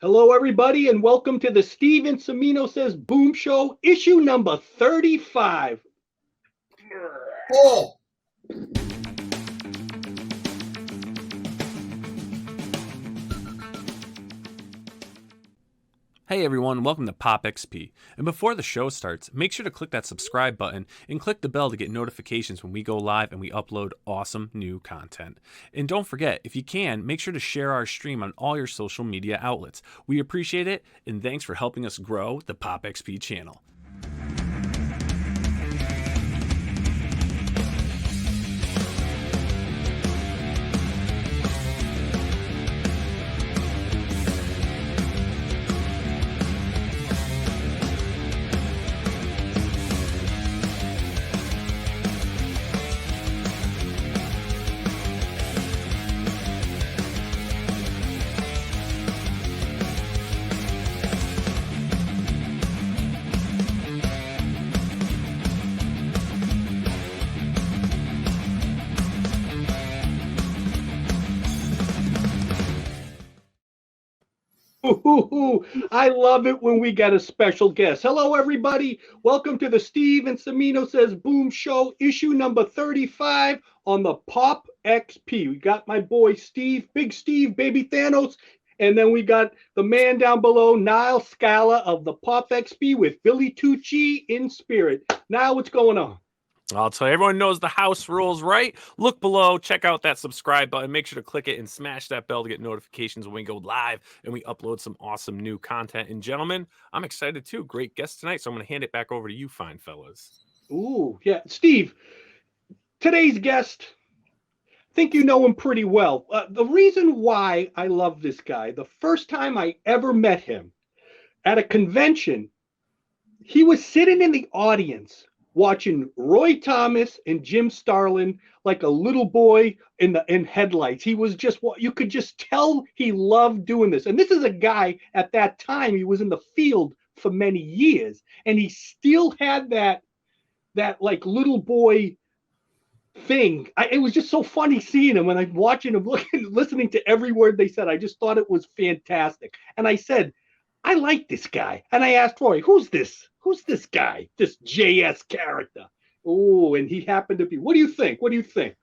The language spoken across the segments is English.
Hello, everybody, and welcome to the John Cimino Says Boom Show, issue number 35. Oh. Hey everyone, welcome to Pop XP. And before the show starts, make sure to click that subscribe button and click the bell to get notifications when we go live and we upload awesome new content. And don't forget, if you can, make sure to share our stream on all your social media outlets. We appreciate it, and thanks for helping us grow the Pop XP channel. I love it when we get a special guest. Hello, everybody. Welcome to the John Cimino Says Boom Show, issue number 35 on the Pop XP. We got my boy Steve, Big Steve, Baby Thanos, and then we got the man down below, Niall Scala of the Pop XP with Billy Tucci in spirit. Now, what's going on? I'll tell you, everyone knows the house rules, right? Look below, check out that subscribe button, make sure to click it and smash that bell to get notifications when we go live and we upload some awesome new content. And gentlemen, I'm excited too. Great guest tonight, so I'm going to hand it back over to you fine fellas. Ooh, yeah. Steve, today's guest, I think you know him pretty well. The reason why I love this guy, the first time I ever met him at a convention, he was sitting in the audience watching Roy Thomas and Jim Starlin like a little boy in headlights. He was just, you could just tell he loved doing this. And this is a guy at that time, he was in the field for many years, and he still had that like little boy thing. It was just so funny seeing him, and I'm watching him, listening to every word they said. I just thought it was fantastic. And I said, I like this guy. And I asked Roy, who's this? Who's this guy? This JS character? Oh, and he happened to be. What do you think? What do you think?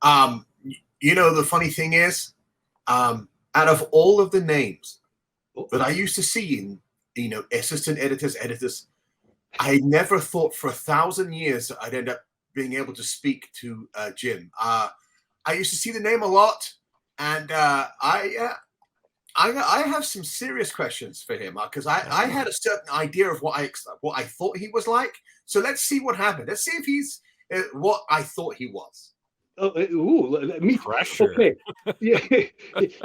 The funny thing is, out of all of the names that I used to see in, assistant editors, I never thought for 1,000 years that I'd end up being able to speak to Jim. I used to see the name a lot, and I have some serious questions for him because I had a certain idea of what I thought he was like. So let's see what happened. Let's see if he's what I thought he was. Me pressure. Okay.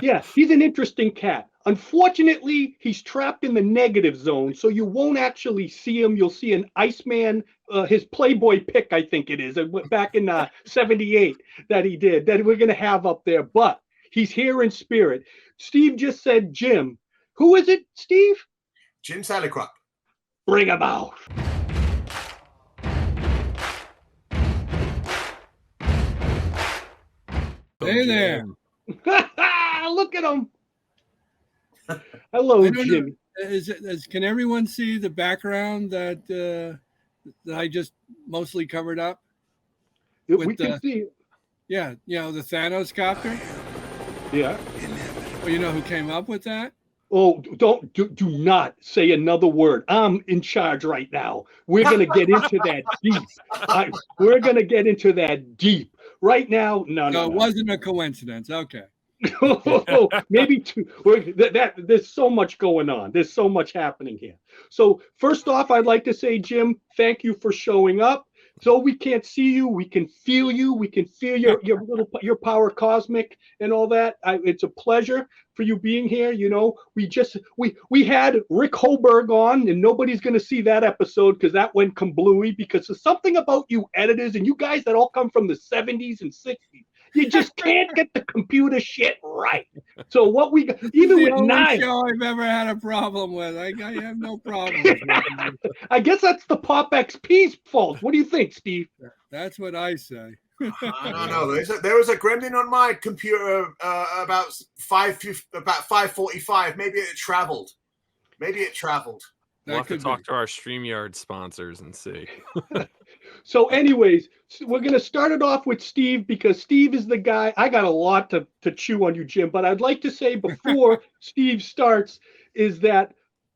Yeah, he's an interesting cat. Unfortunately, he's trapped in the negative zone, so you won't actually see him. You'll see an Iceman, his Playboy pic, I think it is, back in '78 that he did, that we're going to have up there. But he's here in spirit. Steve just said Jim. Who is it, Steve? Jim Salicrup. Bring him out. Hey there. Look at him. Hello, Jim. Can everyone see the background that I just mostly covered up? We can see it. Yeah, the Thanos Copter. Yeah. Well, you know who came up with that? Oh, do not say another word. I'm in charge right now. We're going to get into that deep. We're going to get into that deep. Right now, no. It wasn't a coincidence. Okay. Maybe two. There's so much going on. There's so much happening here. So first off, I'd like to say, Jim, thank you for showing up. So we can't see you, we can feel you. We can feel your power cosmic and all that. It's a pleasure for you being here. We had Rick Hoberg on, and nobody's going to see that episode because that went kablooey, because there's something about you editors and you guys that all come from the 70s and 60s. You just can't get the computer shit right. So what we got, even with Niall, show I've ever had a problem with. I have no problem. I guess that's the Pop XP's fault. What do you think, Steve? That's what I say. I don't know. There was a gremlin on my computer about 5:45. Maybe it traveled. We'll have to talk to our StreamYard sponsors and see. So anyways, we're going to start it off with Steve because Steve is the guy. I got a lot to chew on you, Jim, but I'd like to say before Steve starts is that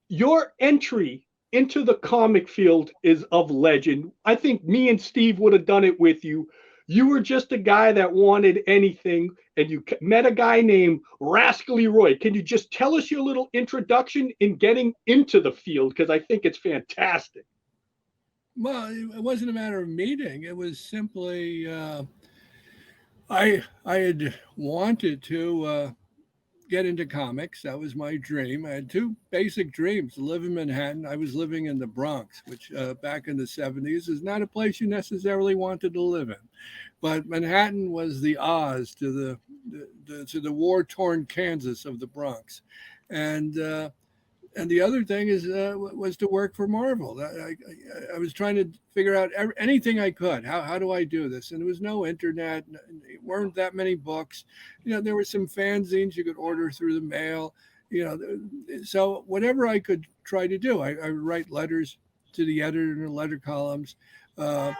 your entry into the comic field is of legend. I think me and Steve would have done it with you. You were just a guy that wanted anything, and you met a guy named Rascally Roy. Can you just tell us your little introduction in getting into the field? Because I think it's fantastic. Well, it wasn't a matter of meeting. It was simply I had wanted to get into comics. That was my dream. I had two basic dreams: to live in Manhattan. I was living in the Bronx, which back in the 70s is not a place you necessarily wanted to live in. But Manhattan was the Oz to the war-torn Kansas of the Bronx, and the other thing is was to work for Marvel. I was trying to figure out anything I could. How do I do this? And there was no internet. Weren't that many books. There were some fanzines you could order through the mail. So whatever I could try to do. I would write letters to the editor in the letter columns. But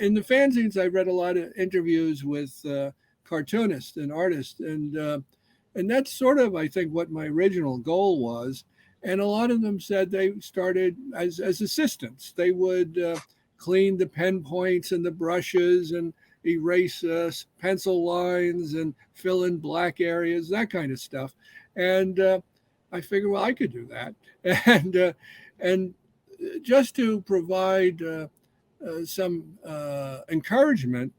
in the fanzines, I read a lot of interviews with cartoonists and artists, and that's sort of, I think, what my original goal was. And a lot of them said they started as assistants. They would clean the pen points and the brushes and erase pencil lines and fill in black areas, that kind of stuff. And I figured, well, I could do that. And just to provide some encouragement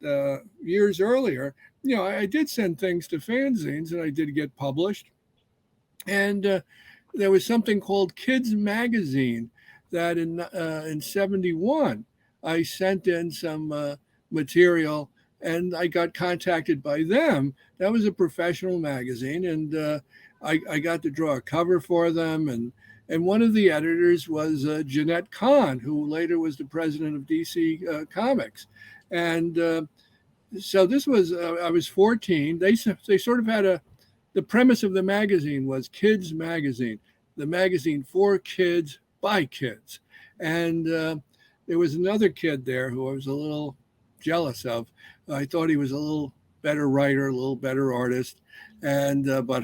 years earlier, I did send things to fanzines and I did get published. And there was something called Kids Magazine that in 71, I sent in some material and I got contacted by them. That was a professional magazine. And I got to draw a cover for them. And one of the editors was Jeanette Kahn, who later was the president of DC Comics. And so this was, I was 14. They sort of had the premise of the magazine was Kids Magazine, the magazine for kids by kids. And there was another kid there who I was a little jealous of. I thought he was a little better writer, a little better artist. And but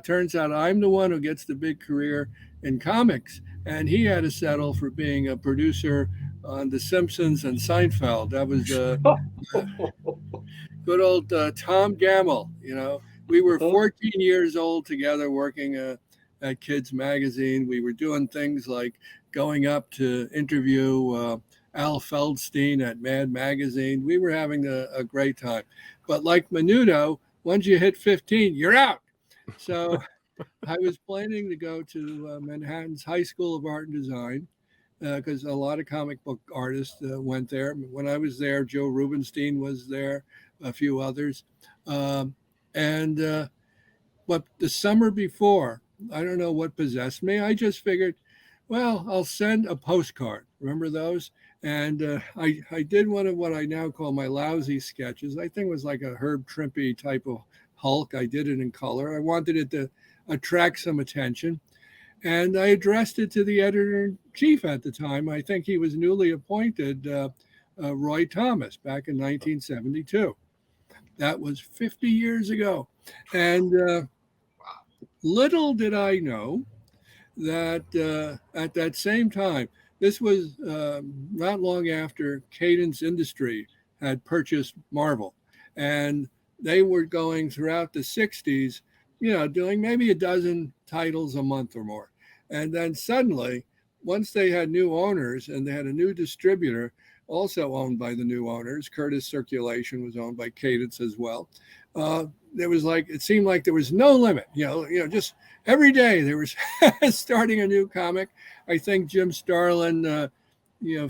turns out I'm the one who gets the big career in comics. And he had to settle for being a producer on The Simpsons and Seinfeld. That was good old Tom Gamble. We were 14 years old together working at Kids Magazine. We were doing things like going up to interview Al Feldstein at Mad Magazine. We were having a great time. But like Menudo, once you hit 15, you're out. So I was planning to go to Manhattan's High School of Art and Design because a lot of comic book artists went there. When I was there, Joe Rubenstein was there, a few others. But the summer before, I don't know what possessed me. I just figured, well, I'll send a postcard. Remember those? And I did one of what I now call my lousy sketches. I think it was like a Herb Trimpe type of Hulk. I did it in color. I wanted it to attract some attention. And I addressed it to the editor-in-chief at the time. I think he was newly appointed, Roy Thomas, back in 1972. That was 50 years ago. And little did I know that at that same time, this was not long after Cadence Industry had purchased Marvel. And they were going throughout the 60s, doing maybe a dozen titles a month or more. And then suddenly, once they had new owners and they had a new distributor, also owned by the new owners, Curtis Circulation was owned by Cadence as well. It seemed like there was no limit, just every day there was starting a new comic. I think Jim Starlin,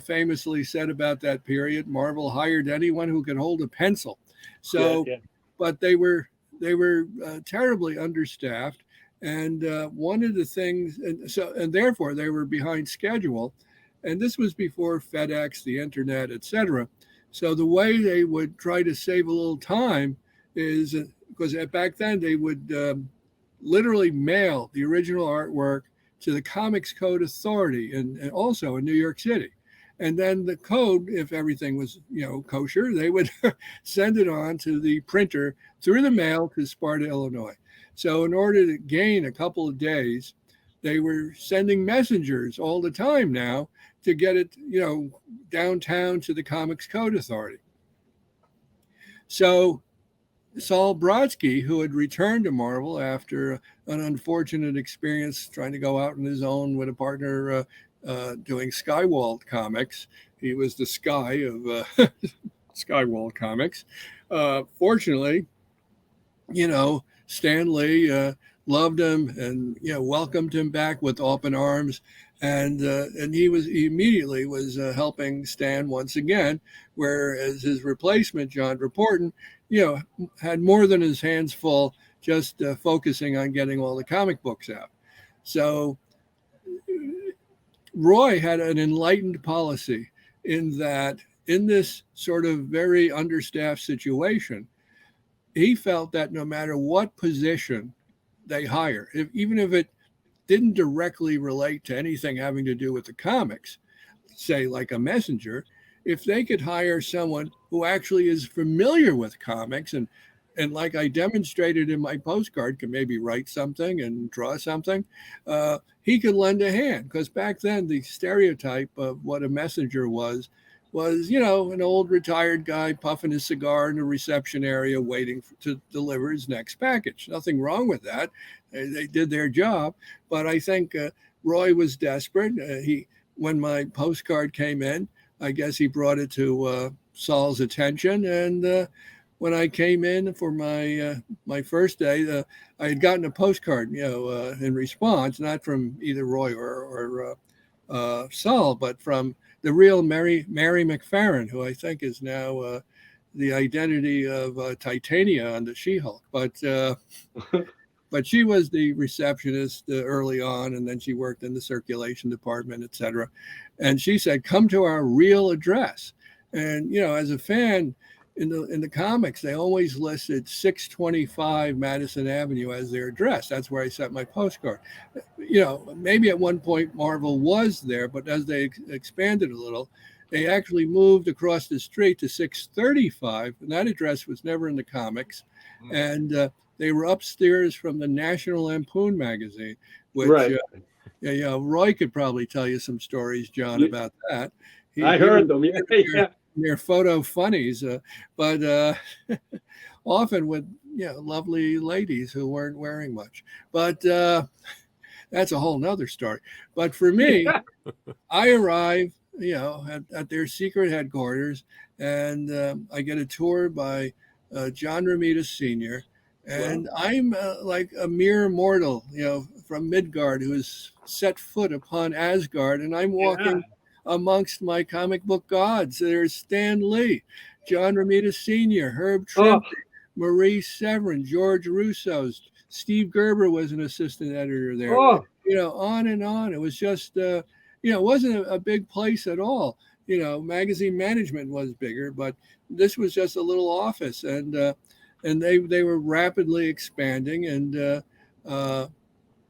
famously said about that period, Marvel hired anyone who could hold a pencil. So, yeah. But they were terribly understaffed. And one of the things, and therefore they were behind schedule. And this was before FedEx, the internet, etc. So the way they would try to save a little time is because back then they would literally mail the original artwork to the Comics Code Authority and also in New York City. And then the code, if everything was, kosher, they would send it on to the printer through the mail to Sparta, Illinois. So in order to gain a couple of days, they were sending messengers all the time now to get it, downtown to the Comics Code Authority. So Saul Brodsky, who had returned to Marvel after an unfortunate experience trying to go out on his own with a partner doing Skywald comics. He was the Sky of Skywald comics. Fortunately, Stan Lee loved him and welcomed him back with open arms, and he immediately was helping Stan once again, whereas his replacement John Reporton, had more than his hands full, just focusing on getting all the comic books out. So Roy had an enlightened policy in that in this sort of very understaffed situation, he felt that no matter what position they hire, even if it didn't directly relate to anything having to do with the comics, say like a messenger, if they could hire someone who actually is familiar with comics and like I demonstrated in my postcard, can maybe write something and draw something, he could lend a hand. Because back then, the stereotype of what a messenger was, an old retired guy puffing his cigar in the reception area waiting to deliver his next package. Nothing wrong with that. They did their job. But I think Roy was desperate. When my postcard came in, I guess he brought it to Saul's attention. And when I came in for my first day, I had gotten a postcard, in response, not from either Roy or Saul, but from the real Mary McFerrin, who I think is now the identity of Titania on the She-Hulk. But she was the receptionist early on, and then she worked in the circulation department, et cetera. And she said, "Come to our real address." And as a fan, in the comics, they always listed 625 Madison Avenue as their address. That's where I sent my postcard. Maybe at one point Marvel was there, but as they expanded a little, they actually moved across the street to 635, and that address was never in the comics. And they were upstairs from the National Lampoon magazine, which right. Roy could probably tell you some stories, John, about that. I heard them. Yeah. They're photo funnies, but often with lovely ladies who weren't wearing much. But that's a whole nother story. But for me, I arrive, at their secret headquarters, and I get a tour by John Romita Sr. And wow. I'm like a mere mortal, from Midgard, who has set foot upon Asgard, and I'm walking amongst my comic book gods. There's Stan Lee, John Romita Sr., Herb Trimpe, Maurice Severin, George Russo, Steve Gerber was an assistant editor there. On and on. It was just, it wasn't a big place at all. Magazine management was bigger, but this was just a little office, and they were rapidly expanding, and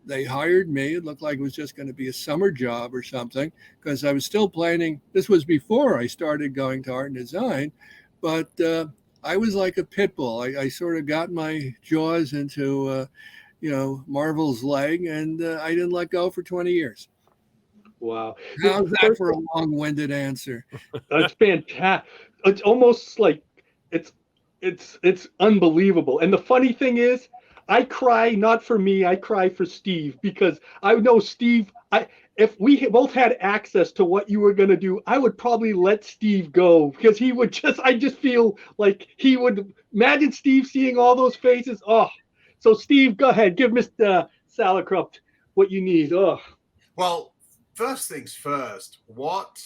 they hired me. It looked like it was just going to be a summer job or something, because I was still planning. This was before I started going to art and design, but I was like a pit bull. I sort of got my jaws into, Marvel's leg, and I didn't let go for 20 years. Wow. How's that for a long-winded answer? That's fantastic. It's almost like it's unbelievable. And the funny thing is, I cry not for me, I cry for Steve, because I know Steve, if we both had access to what you were going to do, I would probably let Steve go, because he would I just feel like he would, imagine Steve seeing all those faces. So Steve, go ahead, give Mr. Salicrup what you need. Well, first things first, what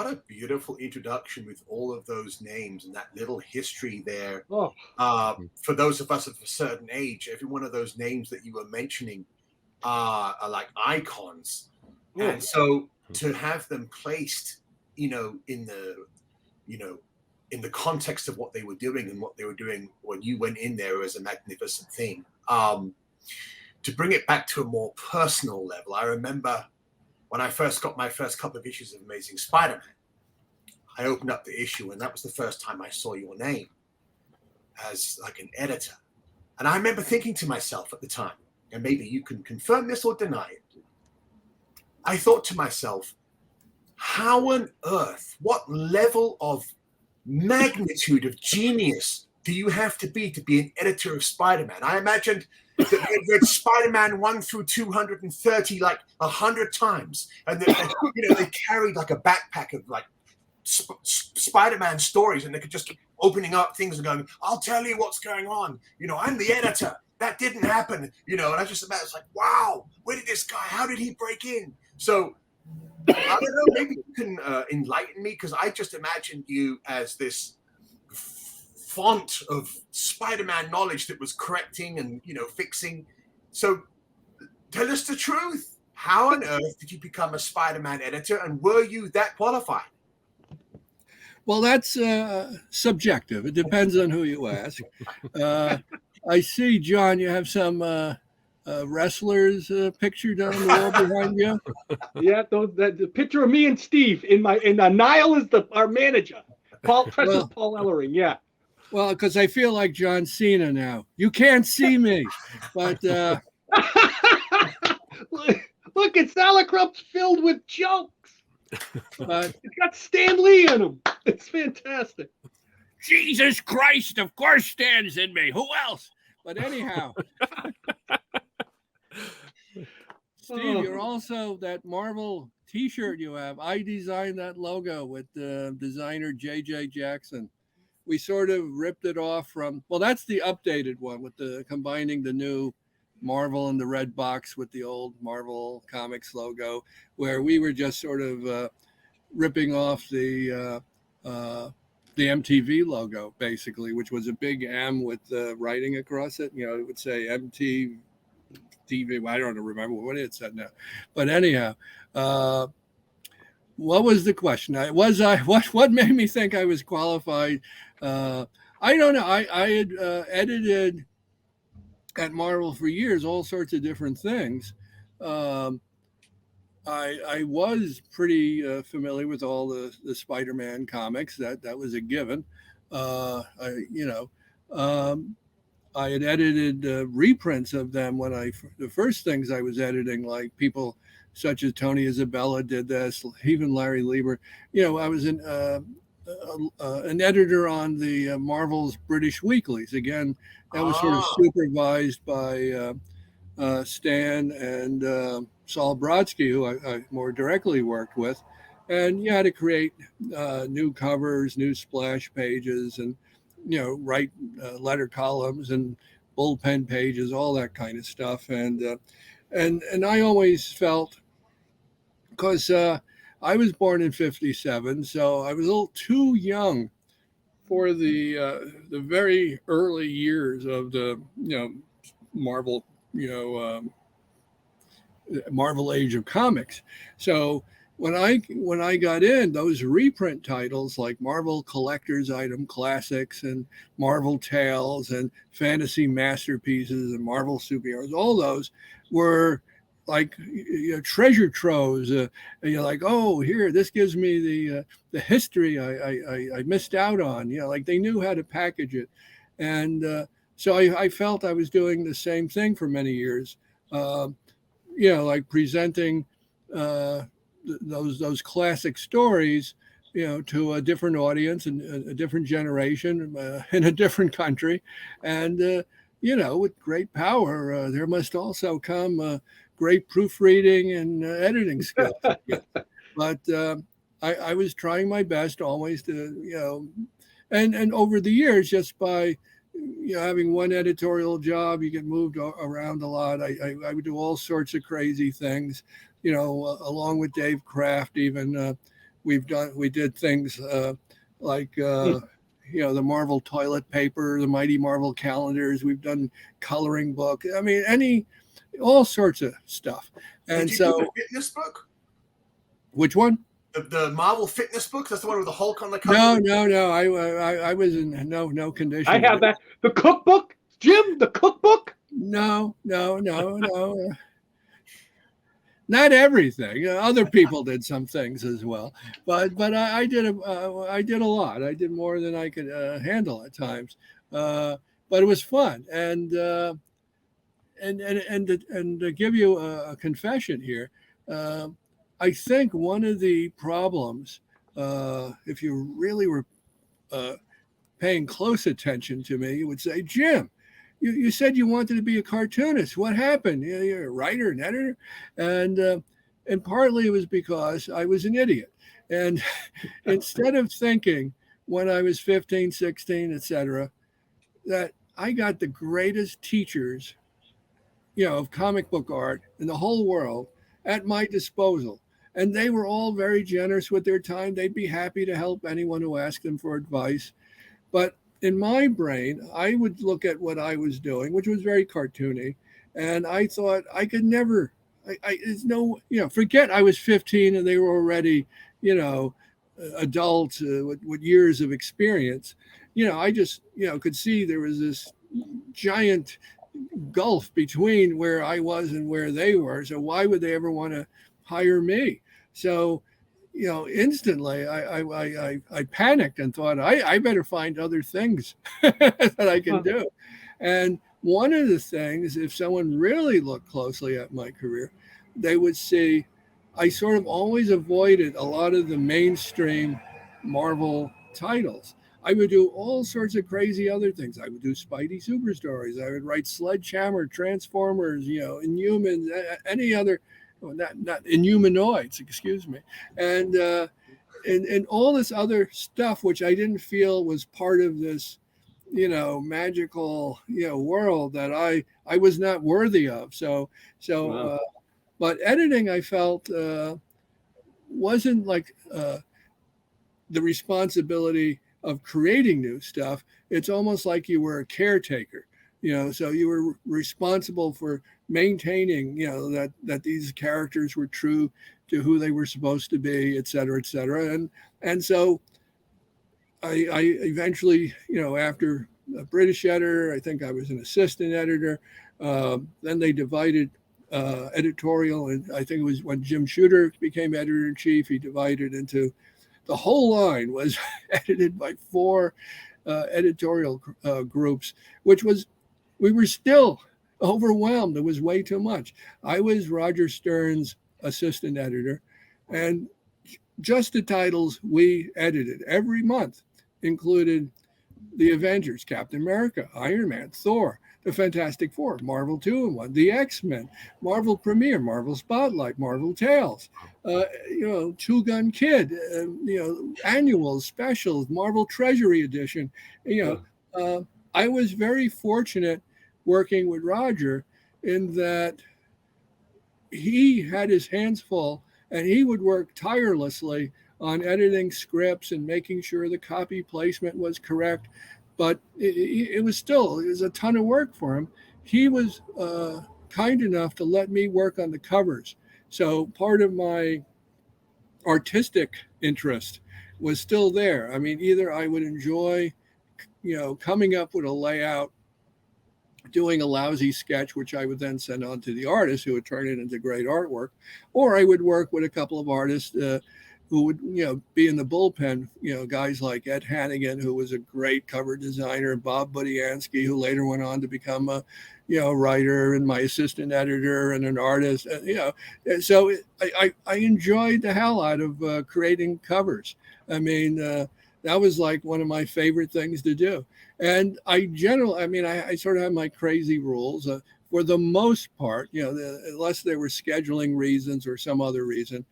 a beautiful introduction with all of those names and that little history there. For those of us of a certain age, every one of those names that you were mentioning are like icons. And so to have them placed, in in the context of what they were doing and what they were doing when you went in there as a magnificent thing. To bring it back to a more personal level, I remember when I first got my first couple of issues of Amazing Spider-Man, I opened up the issue, and that was the first time I saw your name as like an editor. And I remember thinking to myself at the time, and maybe you can confirm this or deny it, I thought to myself, how on earth, what level of magnitude of genius do you have to be an editor of Spider-Man? I imagined that they'd read Spider-Man 1 through 230 like 100 times, and they carried like a backpack of like Spider-Man stories, and they could just keep opening up things and going, I'll tell you what's going on. I'm the editor. That didn't happen. And I just imagine, it's like, wow, where did this guy, how did he break in? So I don't know, maybe you can enlighten me, because I just imagined you as this font of Spider-Man knowledge that was correcting and, fixing. So tell us the truth. How on earth did you become a Spider-Man editor, and were you that qualified? Well, that's subjective. It depends on who you ask. I see, John, you have some wrestlers picture down the wall behind you. Yeah, the picture of me and Steve in Niall is our manager. Paul Ellering. Yeah. Well, because I feel like John Cena now. You can't see me, but look, it's Salicrup's filled with jokes. But it's got Stan Lee in them. It's fantastic. Jesus Christ, of course Stan's in me. Who else? But anyhow, Steve, you're also that Marvel T-shirt you have. I designed that logo with the designer J.J. Jackson. We sort of ripped it off from, well, that's the updated one with the combining the new Marvel and the red box with the old Marvel Comics logo, where we were just sort of ripping off the MTV logo, basically, which was a big M with writing across it. It would say MTV. I don't remember what it said now. But anyhow, what was the question? What made me think I was qualified? I don't know. I had edited at Marvel for years, all sorts of different things. I was pretty familiar with all the Spider-Man comics. That was a given. I had edited reprints of them the first things I was editing, like people such as Tony Isabella did this, even Larry Lieber. I was an editor on the Marvel's British weeklies. Again, that was sort of supervised by Stan and Saul Brodsky, who I more directly worked with. And you had to create new covers, new splash pages, and write letter columns and bullpen pages, all that kind of stuff. And I always felt, because I was born in '57, so I was a little too young for the very early years of the Marvel Marvel Age of Comics. So when I got in, those reprint titles like Marvel Collector's Item Classics and Marvel Tales and Fantasy Masterpieces and Marvel Superheroes, all those were like treasure troves. And you're like, oh, here, this gives me the history I missed out on. Like they knew how to package it. And so I felt I was doing the same thing for many years. Like presenting those classic stories, to a different audience and a different generation in a different country. And, with great power, there must also come great proofreading and editing skills. But I was trying my best always to, and over the years, just by, having one editorial job, you get moved around a lot. I would do all sorts of crazy things, along with Dave Kraft. Even we did things like the Marvel toilet paper, the Mighty Marvel calendars. We've done coloring book. I mean, all sorts of stuff. And did you so, do a fitness book? Which one? the Marvel fitness book. That's the one with the Hulk on the cover. No. I was in no condition. I have that. The cookbook, Jim. The cookbook. No. Not everything. Other people did some things as well, but I did a lot. I did more than I could handle at times, but it was fun. And to give you a confession here, I think one of the problems, if you really were paying close attention to me, you would say, Jim, you said you wanted to be a cartoonist. What happened? You're a writer and editor. And partly it was because I was an idiot. And instead of thinking when I was 15, 16, etc., that I got the greatest teachers, of comic book art in the whole world at my disposal. And they were all very generous with their time. They'd be happy to help anyone who asked them for advice. But in my brain, I would look at what I was doing, which was very cartoony, and I thought I could never. There's no, forget I was 15 and they were already, adults with years of experience. I just, could see there was this giant gulf between where I was and where they were. So why would they ever want to hire me? So, instantly I panicked and thought I better find other things that I can do. And one of the things, if someone really looked closely at my career, they would see I sort of always avoided a lot of the mainstream Marvel titles. I would do all sorts of crazy other things. I would do Spidey Super Stories. I would write Sledgehammer, Transformers, Inhumans, any other, not Inhumanoids, excuse me, and all this other stuff which I didn't feel was part of this, magical, world that I was not worthy of. So, Wow. but editing, I felt wasn't like the responsibility of creating new stuff. It's almost like you were a caretaker, so you were responsible for maintaining, that these characters were true to who they were supposed to be, et cetera, et cetera. And so I eventually, after a British editor, I think I was an assistant editor. Then they divided editorial, and I think it was when Jim Shooter became editor-in-chief, he divided into the whole line was edited by 4 editorial groups, which was, we were still overwhelmed. It was way too much. I was Roger Stern's assistant editor, and just the titles we edited every month included the Avengers, Captain America, Iron Man, Thor, the Fantastic Four, Marvel 2-in-1, the X-Men, Marvel Premiere, Marvel Spotlight, Marvel Tales, Two Gun Kid, annuals, specials, Marvel Treasury Edition. I was very fortunate working with Roger in that he had his hands full and he would work tirelessly on editing scripts and making sure the copy placement was correct. But it was a ton of work for him. He was kind enough to let me work on the covers. So part of my artistic interest was still there. I mean, either I would enjoy, coming up with a layout, doing a lousy sketch, which I would then send on to the artist who would turn it into great artwork, or I would work with a couple of artists who would, be in the bullpen, guys like Ed Hannigan, who was a great cover designer, Bob Budiansky, who later went on to become a, writer and my assistant editor and an artist, So I enjoyed the hell out of creating covers. I mean, that was like one of my favorite things to do. And I sort of have my crazy rules. For the most part, unless there were scheduling reasons or some other reason,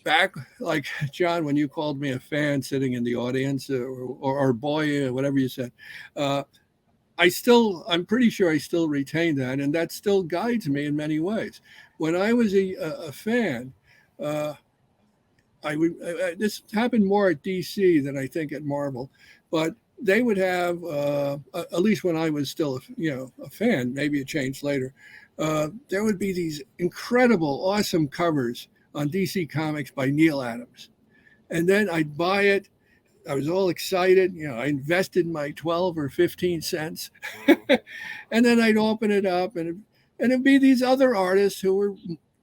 back, like John, when you called me a fan sitting in the audience or boy, whatever you said, I'm pretty sure I still retain that, and that still guides me in many ways. When I was a fan, this happened more at DC than I think at Marvel, but they would have, at least when I was still a fan, maybe it changed later, there would be these incredible, awesome covers on DC Comics by Neil Adams. And then I'd buy it. I was all excited. I invested my 12 or 15 cents. And then I'd open it up and it'd be these other artists who were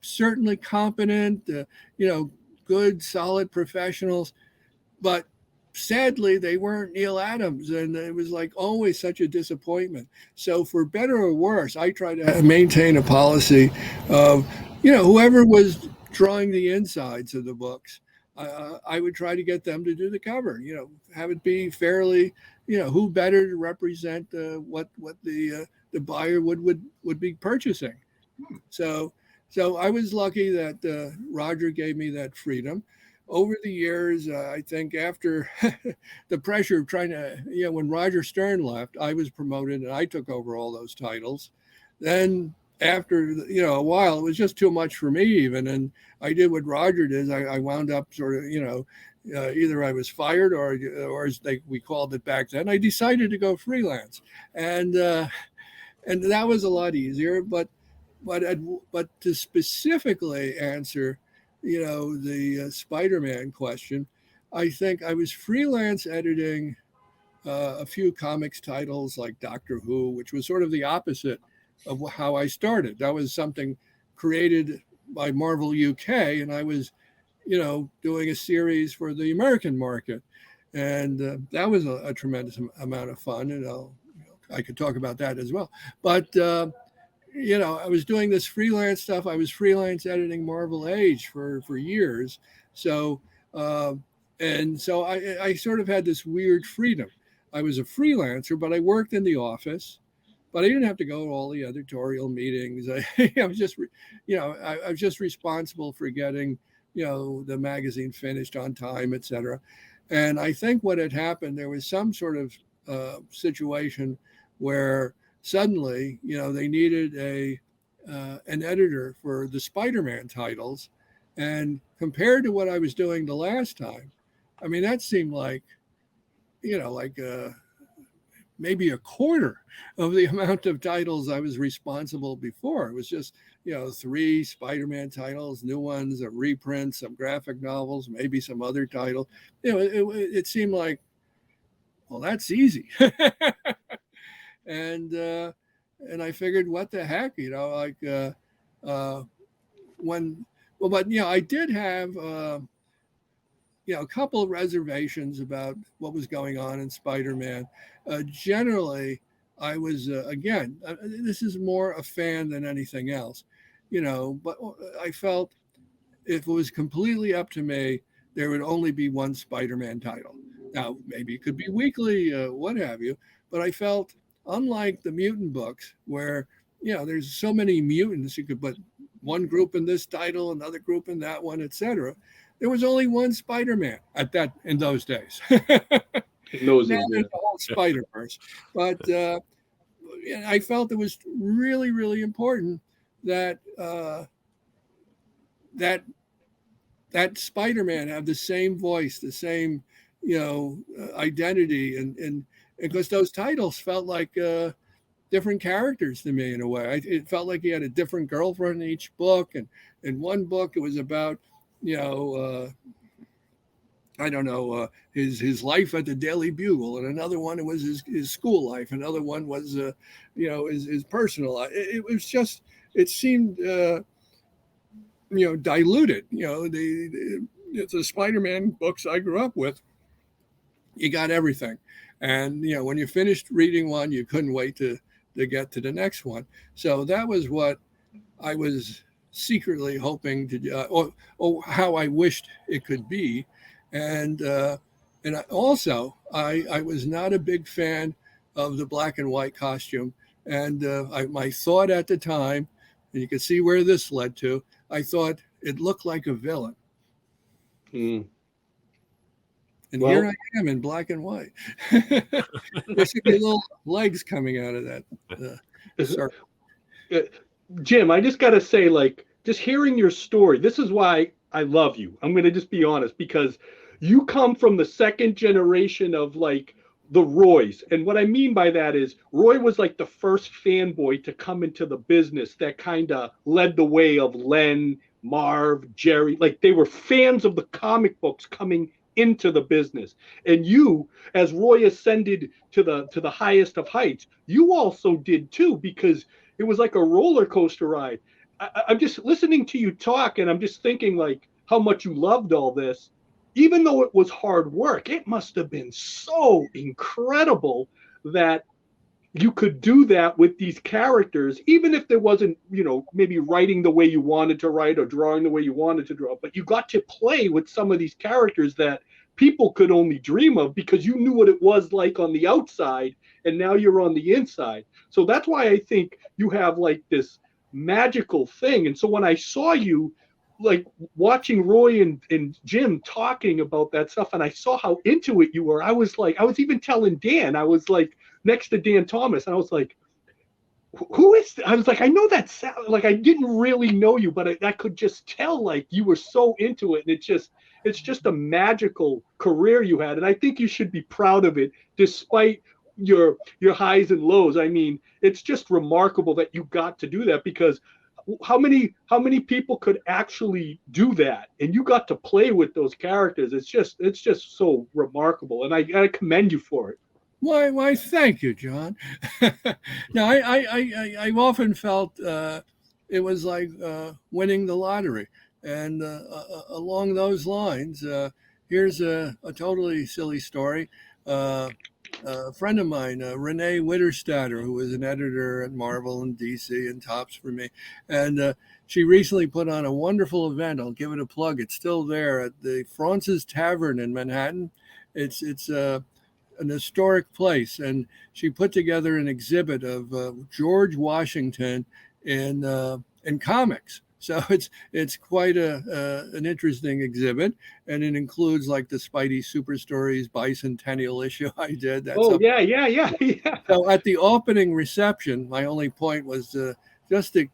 certainly competent, good, solid professionals. But sadly, they weren't Neil Adams. And it was like always such a disappointment. So for better or worse, I try to maintain a policy of, whoever was drawing the insides of the books, I would try to get them to do the cover, have it be fairly, who better to represent what the buyer would be purchasing. So I was lucky that Roger gave me that freedom. Over the years, I think after the pressure of trying to, when Roger Stern left, I was promoted and I took over all those titles. Then after, a while, it was just too much for me even. And I did what Roger did. I wound up sort of, either I was fired or as we called it back then, I decided to go freelance. And that was a lot easier. But to specifically answer, the Spider-Man question, I think I was freelance editing a few comics titles like Doctor Who, which was sort of the opposite of how I started. That was something created by Marvel UK, and I was, doing a series for the American market, and that was a tremendous amount of fun. And I could talk about that as well. But I was doing this freelance stuff. I was freelance editing Marvel Age for years. So I sort of had this weird freedom. I was a freelancer, but I worked in the office. But I didn't have to go to all the editorial meetings. I was just, I was just responsible for getting, the magazine finished on time, et cetera. And I think what had happened, there was some sort of situation where suddenly, they needed an editor for the Spider-Man titles. And compared to what I was doing the last time, I mean, that seemed like, maybe a quarter of the amount of titles I was responsible before. It was just, 3 Spider-Man titles, new ones, a reprint, some graphic novels, maybe some other title. It seemed like, well, that's easy. And I figured, what the heck, I did have, a couple of reservations about what was going on in Spider-Man. Generally, I was, again, this is more a fan than anything else, but I felt if it was completely up to me, there would only be one Spider-Man title. Now, maybe it could be weekly, what have you, but I felt, unlike the mutant books where, there's so many mutants, you could put one group in this title, another group in that one, etc. There was only one Spider-Man in those days. Now there's the whole Spider-Verse. But I felt it was really, really important that that Spider-Man have the same voice, the same, identity, and because those titles felt like different characters to me in a way. It felt like he had a different girlfriend in each book, and in one book it was about, I don't know, his life at the Daily Bugle, and another one it was his school life, another one was his personal life. It was just, it seemed diluted. The Spider-Man books I grew up with, you got everything, and when you finished reading one, you couldn't wait to get to the next one. So that was what I was secretly hoping to, or how I wished it could be. And I was not a big fan of the black and white costume. And my thought at the time, and you can see where this led to, I thought it looked like a villain. Mm. And here I am in black and white. There should be little legs coming out of that circle. Jim, I just got to say, just hearing your story, this is why I love you. I'm going to just be honest, because you come from the second generation of the Roys. And what I mean by that is Roy was the first fanboy to come into the business that kind of led the way of Len, Marv, Jerry, like they were fans of the comic books coming into the business. And you, as Roy ascended to the highest of heights, you also did too, because it was like a roller coaster ride. I'm just listening to you talk, and I'm just thinking like how much you loved all this. Even though it was hard work, it must have been so incredible that you could do that with these characters, even if there wasn't, maybe writing the way you wanted to write or drawing the way you wanted to draw, but you got to play with some of these characters that people could only dream of because you knew what it was like on the outside, and now you're on the inside. So that's why I think you have like this magical thing. And so when I saw you, like watching Roy and Jim talking about that stuff, and I saw how into it you were, I was even telling Dan, I was like, next to Dan Thomas, and I was like, who is that? I was like, I know that sound, like I didn't really know you, but I could just tell like you were so into it. And it's just a magical career you had, and I think you should be proud of it despite your highs and lows. I mean, it's just remarkable that you got to do that, because how many people could actually do that, and you got to play with those characters. It's just so remarkable, and I commend you for it. Why? Thank you, John. Now, I've often felt it was like winning the lottery, and along those lines, here's a totally silly story. A friend of mine, Renee Witterstatter, who was an editor at Marvel and DC and Topps for me, and she recently put on a wonderful event. I'll give it a plug. It's still there at the France's Tavern in Manhattan. It's an historic place, and she put together an exhibit of George Washington in comics. So it's quite an interesting exhibit, and it includes like the Spidey Super Stories bicentennial issue I did. Yeah. So at the opening reception, my only point was just to,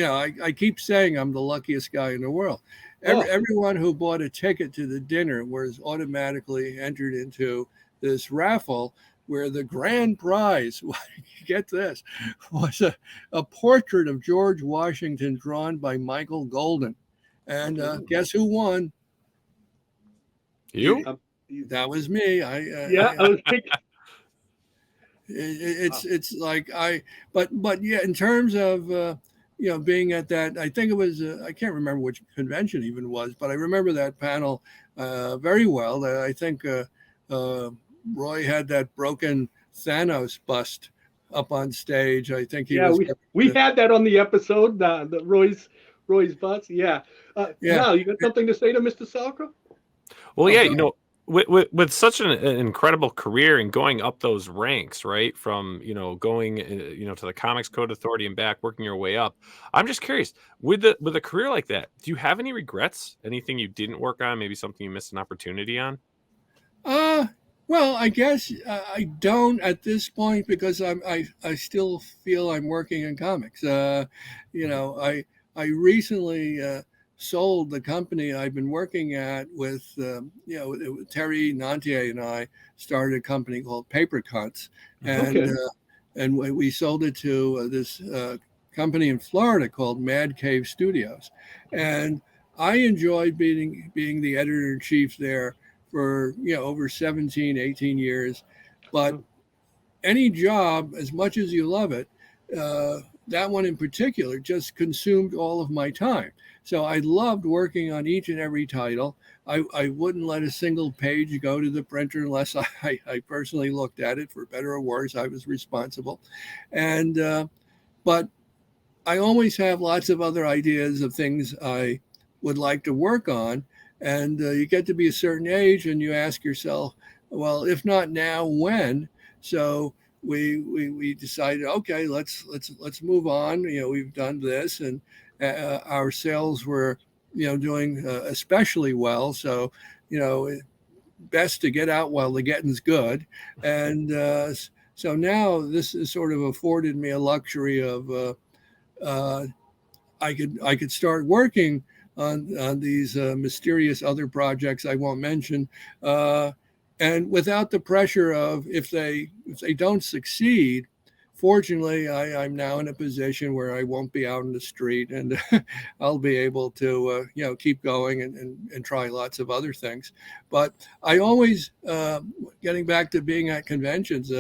I keep saying I'm the luckiest guy in the world. Everyone who bought a ticket to the dinner was automatically entered into this raffle where the grand prize, get this, was a portrait of George Washington drawn by Michael Golden. And guess who won? You? That was me. It's like but yeah, in terms of being at that, I think it was I can't remember which convention even was, but I remember that panel very well. I think Roy had that broken Thanos bust up on stage. I think we had that on the episode, the Roy's bust. Yeah. Now you got something to say to Mr. Salicrup? Well, yeah, with such an incredible career and going up those ranks, right, from going to the Comics Code Authority and back, working your way up, I'm just curious, with a career like that, do you have any regrets? Anything you didn't work on? Maybe something you missed an opportunity on? Well, I guess I don't at this point, because I still feel I'm working in comics. I recently sold the company I've been working at with, Terry Nantier and I started a company called Paper Cuts, and we sold it to this company in Florida called Mad Cave Studios, and I enjoyed being the editor in chief there for over 17, 18 years. But any job, as much as you love it, that one in particular just consumed all of my time. So I loved working on each and every title. I wouldn't let a single page go to the printer unless I personally looked at it. For better or worse, I was responsible. And but I always have lots of other ideas of things I would like to work on. And you get to be a certain age and you ask yourself, well, if not now, when? So we decided, okay, let's move on. We've done this, and our sales were, doing especially well. So, best to get out while the getting's good. And so now this has sort of afforded me a luxury of I could start working on these mysterious other projects I won't mention, and without the pressure of if they don't succeed, fortunately, I'm now in a position where I won't be out in the street, and I'll be able to, keep going and try lots of other things. But I always, getting back to being at conventions,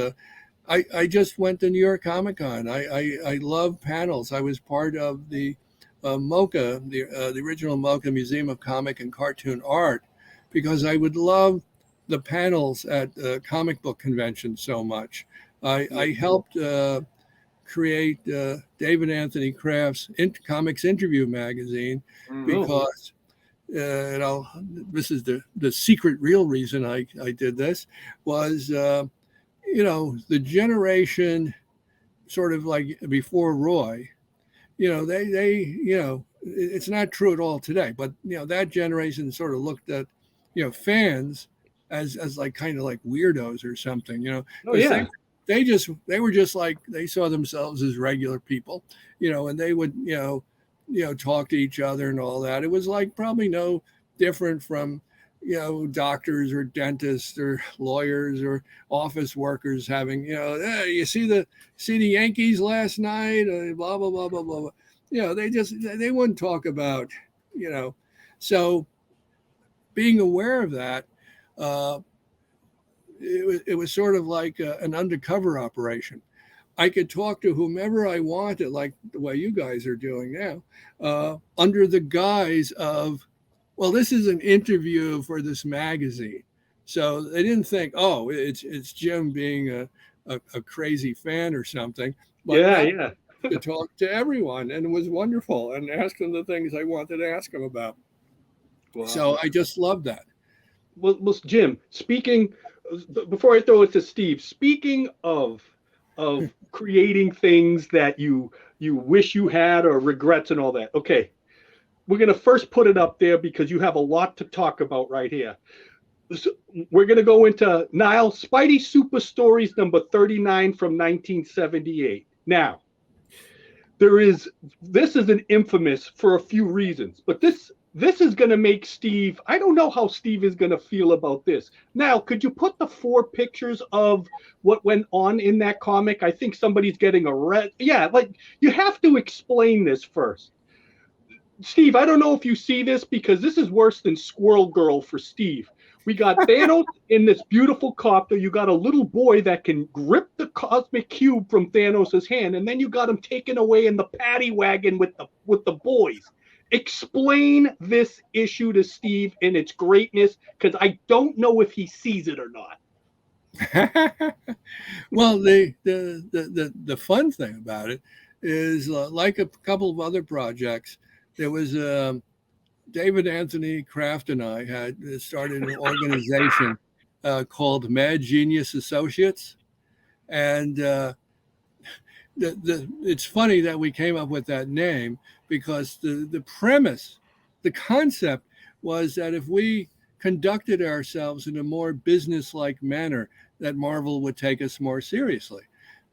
I just went to New York Comic Con. I love panels. I was part of the MoCA, the original MoCA Museum of Comic and Cartoon Art, because I would love the panels at comic book conventions so much. I helped create David Anthony Kraft's Comics Interview magazine because, this is the secret real reason I did this, was, the generation sort of like before Roy, it's not true at all today, but, that generation sort of looked at, fans as like kind of like weirdos or something, Oh, yeah. they were just like, they saw themselves as regular people, and they would, talk to each other and all that. It was like probably no different from, doctors or dentists or lawyers or office workers having, hey, you see the Yankees last night, blah, blah, blah, blah, blah. They wouldn't talk about, so being aware of that, it was sort of like an undercover operation. I could talk to whomever I wanted, like the way you guys are doing now, under the guise of, well, this is an interview for this magazine. So they didn't think, oh, it's Jim being a crazy fan or something. But Yeah. to talk to everyone, and it was wonderful, and ask them the things I wanted to ask them about. Wow. So I just love that. Well, Jim, before I throw it to Steve, speaking of creating things that you wish you had or regrets and all that. Okay, we're going to first put it up there because you have a lot to talk about right here. So we're going to go into Niall, Spidey Super Stories number 39 from 1978. Now, this is an infamous for a few reasons, but this is going to make Steve, I don't know how Steve is going to feel about this. Now, could you put the 4 pictures of what went on in that comic? I think somebody's getting yeah, like, you have to explain this first. Steve, I don't know if you see this, because this is worse than Squirrel Girl for Steve. We got Thanos in this beautiful copter. You got a little boy that can grip the cosmic cube from Thanos' hand, and then you got him taken away in the paddy wagon with the boys. Explain this issue to Steve and its greatness, because I don't know if he sees it or not. Well, the fun thing about it is, like a couple of other projects, there was David Anthony Kraft and I had started an organization called Mad Genius Associates, and it's funny that we came up with that name, because the premise, the concept was that if we conducted ourselves in a more business-like manner, that Marvel would take us more seriously.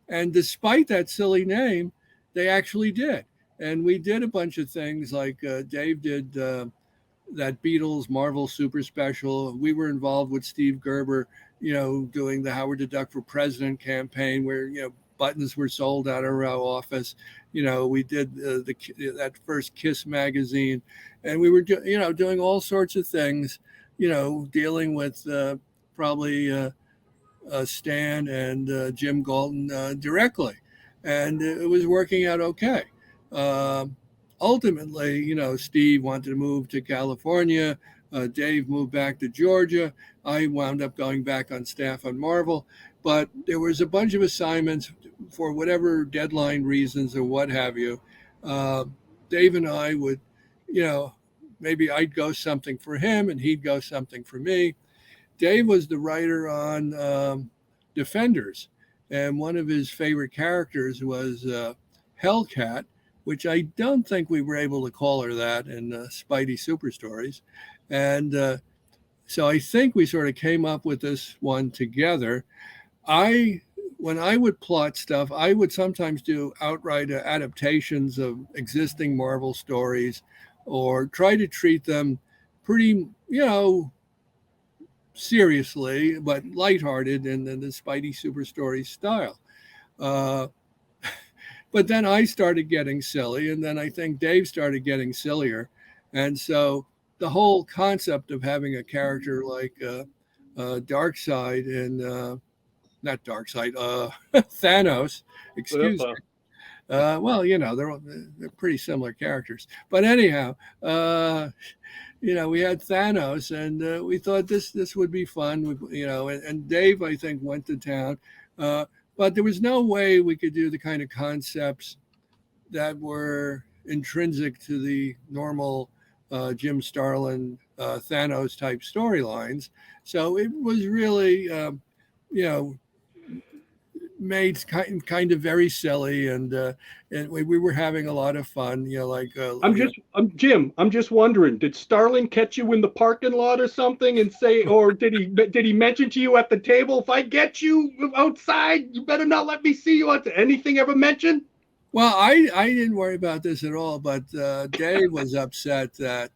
And despite that silly name, they actually did. And we did a bunch of things, like Dave did that Beatles Marvel Super Special. We were involved with Steve Gerber, doing the Howard the Duck for President campaign, where, buttons were sold out of our office. We did that first Kiss magazine, and we were, doing all sorts of things, dealing with probably Stan and Jim Galton directly. And it was working out okay. Ultimately, Steve wanted to move to California. Dave moved back to Georgia. I wound up going back on staff on Marvel. But there was a bunch of assignments for whatever deadline reasons or what have you. Dave and I would, maybe I'd go something for him and he'd go something for me. Dave was the writer on Defenders. And one of his favorite characters was Hellcat, which I don't think we were able to call her that in Spidey Super Stories. And so I think we sort of came up with this one together. When I would plot stuff, I would sometimes do outright adaptations of existing Marvel stories, or try to treat them pretty, seriously, but lighthearted in the Spidey Super Stories style. but then I started getting silly, and then I think Dave started getting sillier, and so the whole concept of having a character like Darkseid and not Darkseid, Thanos, excuse me. Well, they're pretty similar characters, but anyhow, we had Thanos, and we thought this would be fun, and Dave, I think, went to town, but there was no way we could do the kind of concepts that were intrinsic to the normal Jim Starlin, Thanos type storylines. So it was really, made kind of very silly, and we were having a lot of fun. Jim, I'm just wondering, did Starlin catch you in the parking lot or something and say, or did he mention to you at the table, if I get you outside, you better not let me see you outside? Anything ever mentioned? Well, I didn't worry about this at all, but Dave was upset that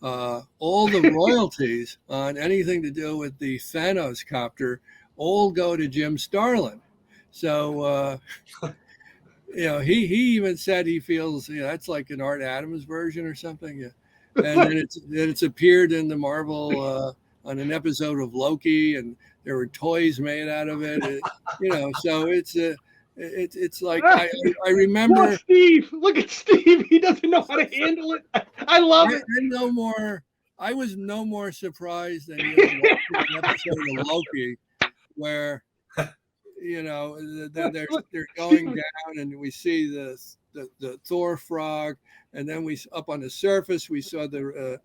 all the royalties on anything to do with the Thanos Copter all go to Jim Starlin. So, he even said he feels, that's like an Art Adams version or something. Yeah. And then it's appeared in the Marvel on an episode of Loki, and there were toys made out of it. So it's like, I remember. Poor Steve. Look at Steve. He doesn't know how to handle it. I love it. I was no more surprised than watching an episode of Loki, where they're going down, and we see the Thor frog, and then we up on the surface we saw you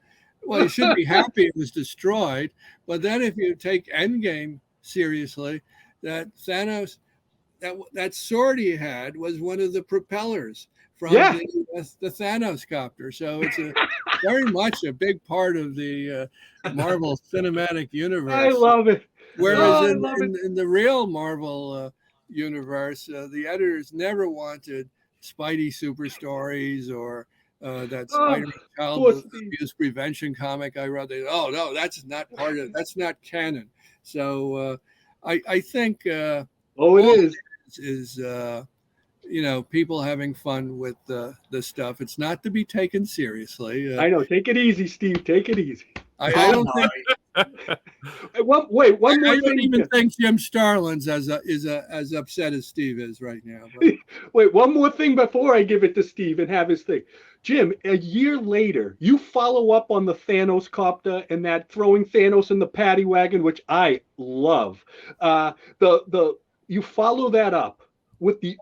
should be happy it was destroyed, but then if you take Endgame seriously, that Thanos, that sword he had was one of the propellers from the Thanos Copter. So it's very much a big part of the Marvel Cinematic Universe. I love it. Whereas in the real Marvel universe, the editors never wanted Spidey Super Stories or that Spider-Man Child Abuse Prevention comic I wrote. No, that's not canon. So I think it is people having fun with the stuff. It's not to be taken seriously. I know. Take it easy, Steve. Take it easy. I don't think. One more thing. I don't even think Jim Starlin's as upset as Steve is right now. But. Wait, one more thing before I give it to Steve and have his thing. Jim, a year later, you follow up on the Thanos Copter and that throwing Thanos in the paddy wagon, which I love. You follow that up with the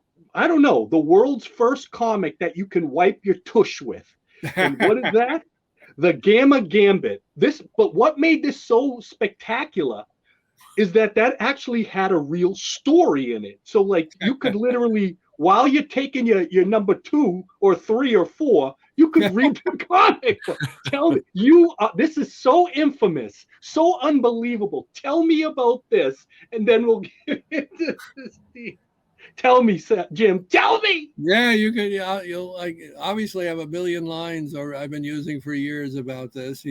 world's first comic that you can wipe your tush with. And what is that? The Gamma Gambit. But what made this so spectacular is that actually had a real story in it. So like you could literally, while you're taking your number 2 or 3 or 4, you could read the comic. Tell me, this is so infamous, so unbelievable. Tell me about this, and then we'll get into Steve. Tell me, Jim. Tell me. Yeah, you can. You'll obviously have a million lines, or I've been using for years about this.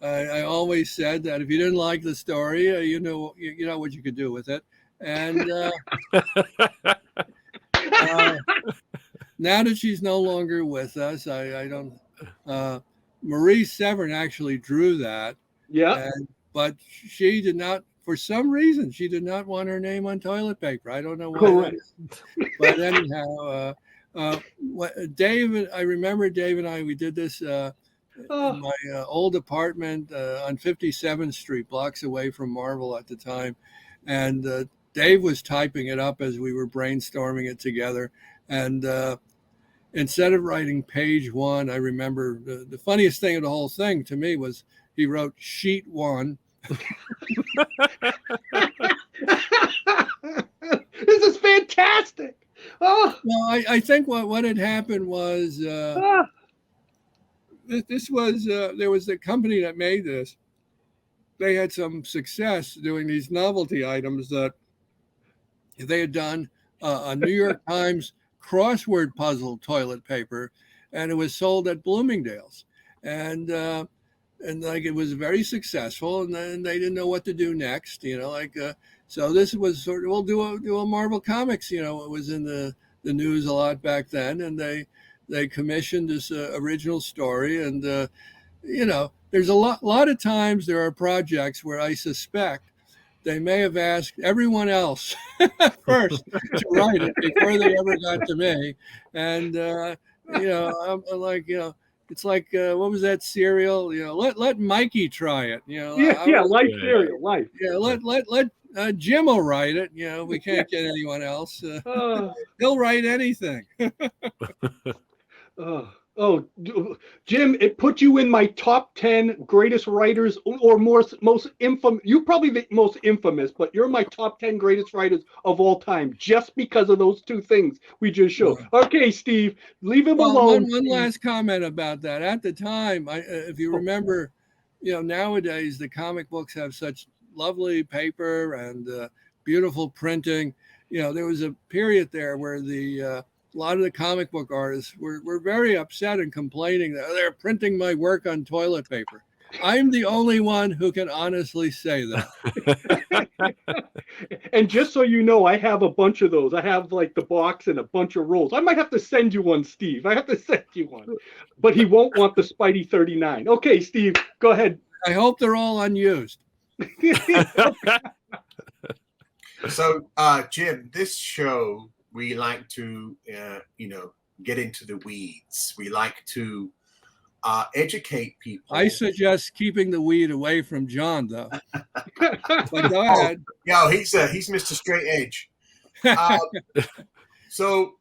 I always said that if you didn't like the story, you know what you could do with it. And now that she's no longer with us, I don't. Marie Severn actually drew that. Yeah. But she did not. For some reason, she did not want her name on toilet paper. I don't know why. Correct. But anyhow, I remember Dave and I, we did this in my old apartment on 57th Street, blocks away from Marvel at the time. And Dave was typing it up as we were brainstorming it together. And instead of writing page 1, I remember the funniest thing of the whole thing to me was he wrote sheet 1. This is fantastic. Well, I think what had happened was this was there was a company that made this. They had some success doing these novelty items that they had done a New York Times crossword puzzle toilet paper, and it was sold at Bloomingdale's, and like it was very successful, and then they didn't know what to do next, so this was sort of, we'll do a Marvel Comics, it was in the the news a lot back then, and they commissioned this original story. And there's a lot of times there are projects where I suspect they may have asked everyone else first to write it before they ever got to me. And I'm like, it's like, what was that cereal? Let Mikey try it. Life cereal, life. Yeah, let Jim will write it. We can't get anyone else. He'll write anything. Jim, it put you in my top 10 greatest writers, or most infamous. You probably the most infamous, but you're my top 10 greatest writers of all time, just because of those two things we just showed. Okay, Steve, leave him alone. One last comment about that. At the time, if you remember, nowadays the comic books have such lovely paper and beautiful printing. There was a period there where a lot of the comic book artists were very upset and complaining that they're printing my work on toilet paper. I'm the only one who can honestly say that. And just so you know, I have a bunch of those. I have like the box and a bunch of rolls. I might have to send you one, Steve. I have to send you one. But he won't want the Spidey 39. Okay, Steve, go ahead. I hope they're all unused. So, Jim, this show, we like to, get into the weeds. We like to educate people. I suggest keeping the weed away from John, though. But go ahead. He's Mr. Straight Edge. So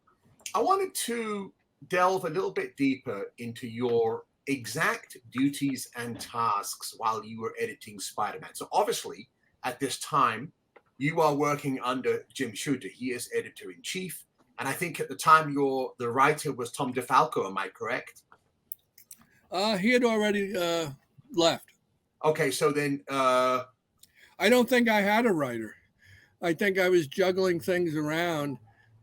I wanted to delve a little bit deeper into your exact duties and tasks while you were editing Spider-Man. So obviously, at this time, you are working under Jim Shooter. He is editor-in-chief. And I think at the time the writer was Tom DeFalco, am I correct? He had already left. Okay, so then... I don't think I had a writer. I think I was juggling things around.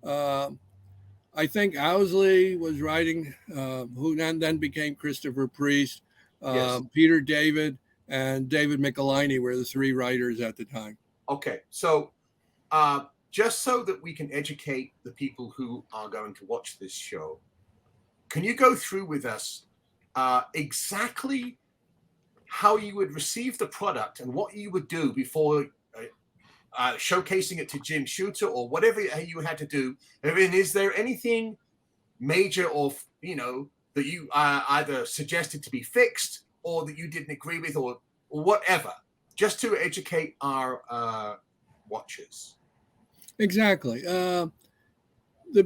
I think Owsley was writing, who then became Christopher Priest. Yes. Peter David and David Michelinie were the three writers at the time. Okay, so just so that we can educate the people who are going to watch this show, can you go through with us exactly how you would receive the product and what you would do before showcasing it to Jim Shooter or whatever you had to do? I mean, is there anything major or that you either suggested to be fixed or that you didn't agree with or whatever, just to educate our watchers? Exactly. The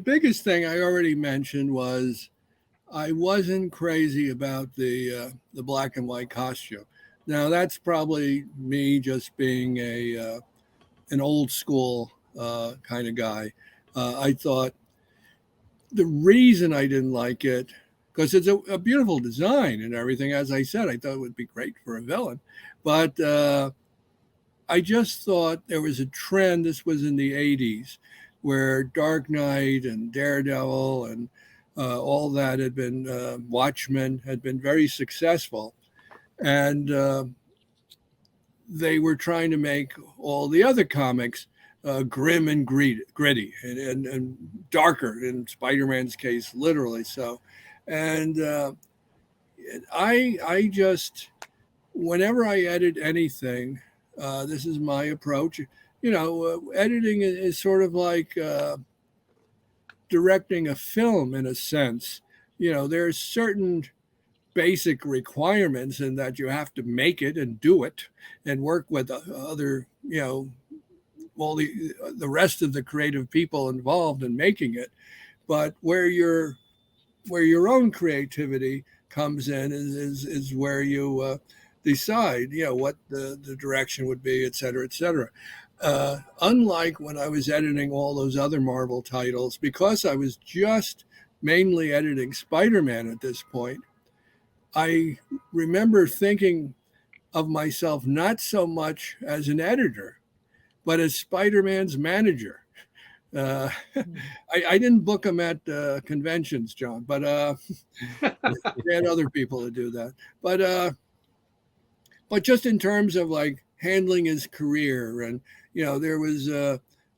biggest thing I already mentioned was I wasn't crazy about the black and white costume. Now that's probably me just being an old school kind of guy. I thought the reason I didn't like it, because it's a beautiful design and everything, as I said, I thought it would be great for a villain, but I just thought there was a trend, this was in the 80s, where Dark Knight and Daredevil and all that had been, Watchmen had been very successful. And they were trying to make all the other comics grim and gritty and darker, in Spider-Man's case, literally so. And I just, whenever I edit anything, this is my approach. Editing is sort of like directing a film in a sense. There's certain basic requirements in that you have to make it and do it and work with other, all the rest of the creative people involved in making it. But where your own creativity comes in is where you decide, what the direction would be, et cetera, et cetera. Unlike when I was editing all those other Marvel titles, because I was just mainly editing Spider-Man at this point, I remember thinking of myself not so much as an editor, but as Spider-Man's manager. I didn't book him at conventions, John, but we had other people to do that. But just in terms of like handling his career, and there was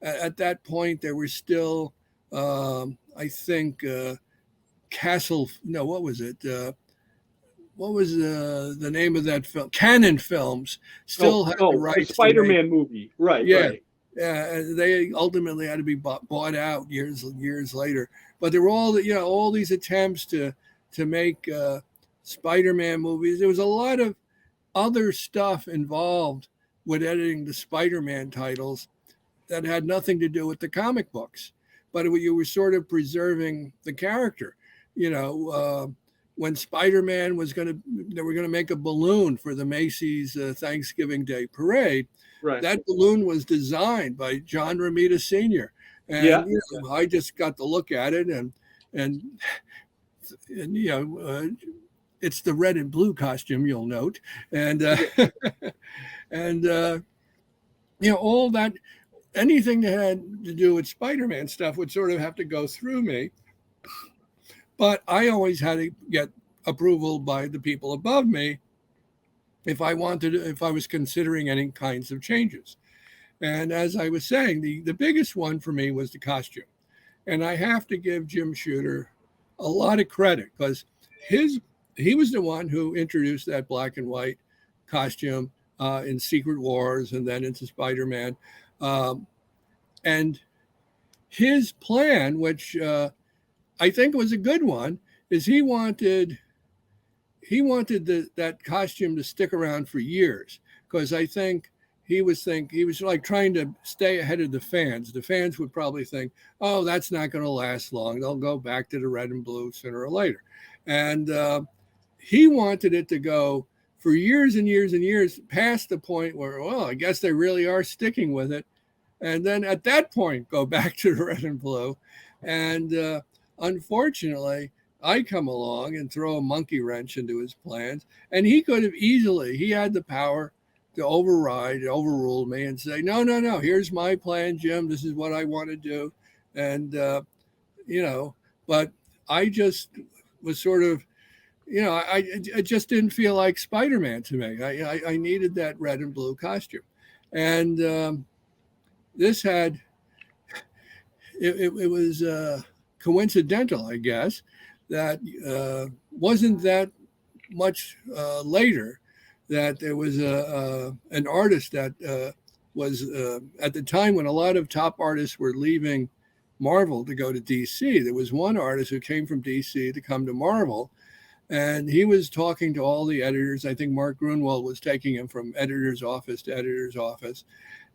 at that point there were still I think Castle. No, what was it? What was the name of that film? Canon Films still had the the rights to make. Spider-Man movie. Right, Yeah, right. they ultimately had to be bought out years later. But there were all these attempts to make Spider-Man movies. There was a lot of other stuff involved with editing the Spider-Man titles that had nothing to do with the comic books, but you were sort of preserving the character. When Spider-Man they were going to make a balloon for the Macy's Thanksgiving Day Parade. Right. That balloon was designed by John Romita Sr. And Yeah. I just got to look at it, and it's the red and blue costume, you'll note, and and all that, anything that had to do with Spider-Man stuff would sort of have to go through me. But I always had to get approval by the people above me if I was considering any kinds of changes. And as I was saying, the biggest one for me was the costume. And I have to give Jim Shooter a lot of credit, because he was the one who introduced that black and white costume in Secret Wars and then into Spider-Man. And his plan, which I think was a good one, is he wanted that costume to stick around for years, because I think he was like trying to stay ahead of the fans. The fans would probably think, oh, that's not going to last long. They'll go back to the red and blue sooner or later. And he wanted it to go for years and years and years, past the point where, well, I guess they really are sticking with it. And then at that point, go back to the red and blue. And unfortunately, I come along and throw a monkey wrench into his plans. And he could have he had the power to overrule me and say, no, here's my plan, Jim. This is what I want to do. And, but I just was sort of, I just didn't feel like Spider-Man to me. I needed that red and blue costume. And this it was coincidental, I guess, that wasn't that much later that there was an artist that was at the time when a lot of top artists were leaving Marvel to go to DC. There was one artist who came from DC to come to Marvel, and he was talking to all the editors. I think Mark Grunwald was taking him from editor's office to editor's office,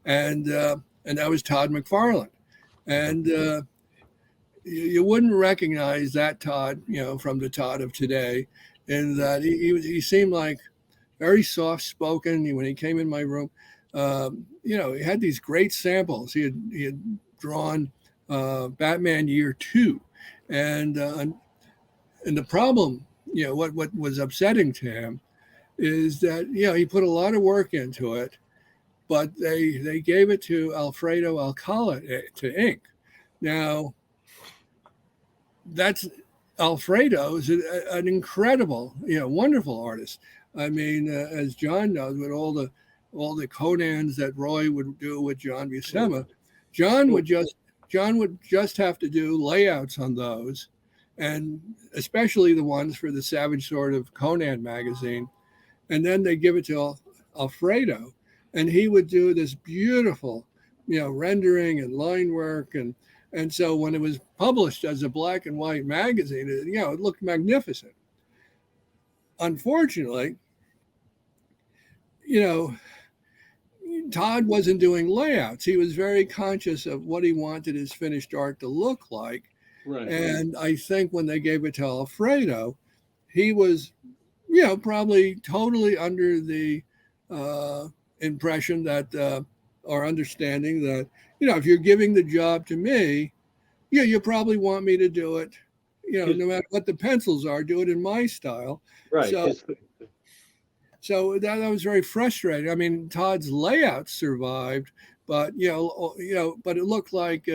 and that was Todd McFarlane. And you wouldn't recognize that Todd, from the Todd of today, in that he seemed like very soft-spoken. When he came in my room, he had these great samples. He had drawn Batman Year 2, and the problem, what was upsetting to him is that he put a lot of work into it, but they gave it to Alfredo Alcala to ink. Now, that's Alfredo is an incredible, wonderful artist. I mean, as John knows, with all the Conans that Roy would do with John Buscema, John would just have to do layouts on those, and especially the ones for the Savage Sword of Conan magazine, and then they give it to Alfredo, and he would do this beautiful, rendering and line work, and so when it was published as a black and white magazine, it looked magnificent. Unfortunately, Todd wasn't doing layouts. He was very conscious of what he wanted his finished art to look like. Right. And I think when they gave it to Alfredo, he was, probably totally under the impression that, or understanding that, if you're giving the job to me, you probably want me to do it, no matter what the pencils are, do it in my style. Right. So that was very frustrating. I mean, Todd's layouts survived, but but it looked like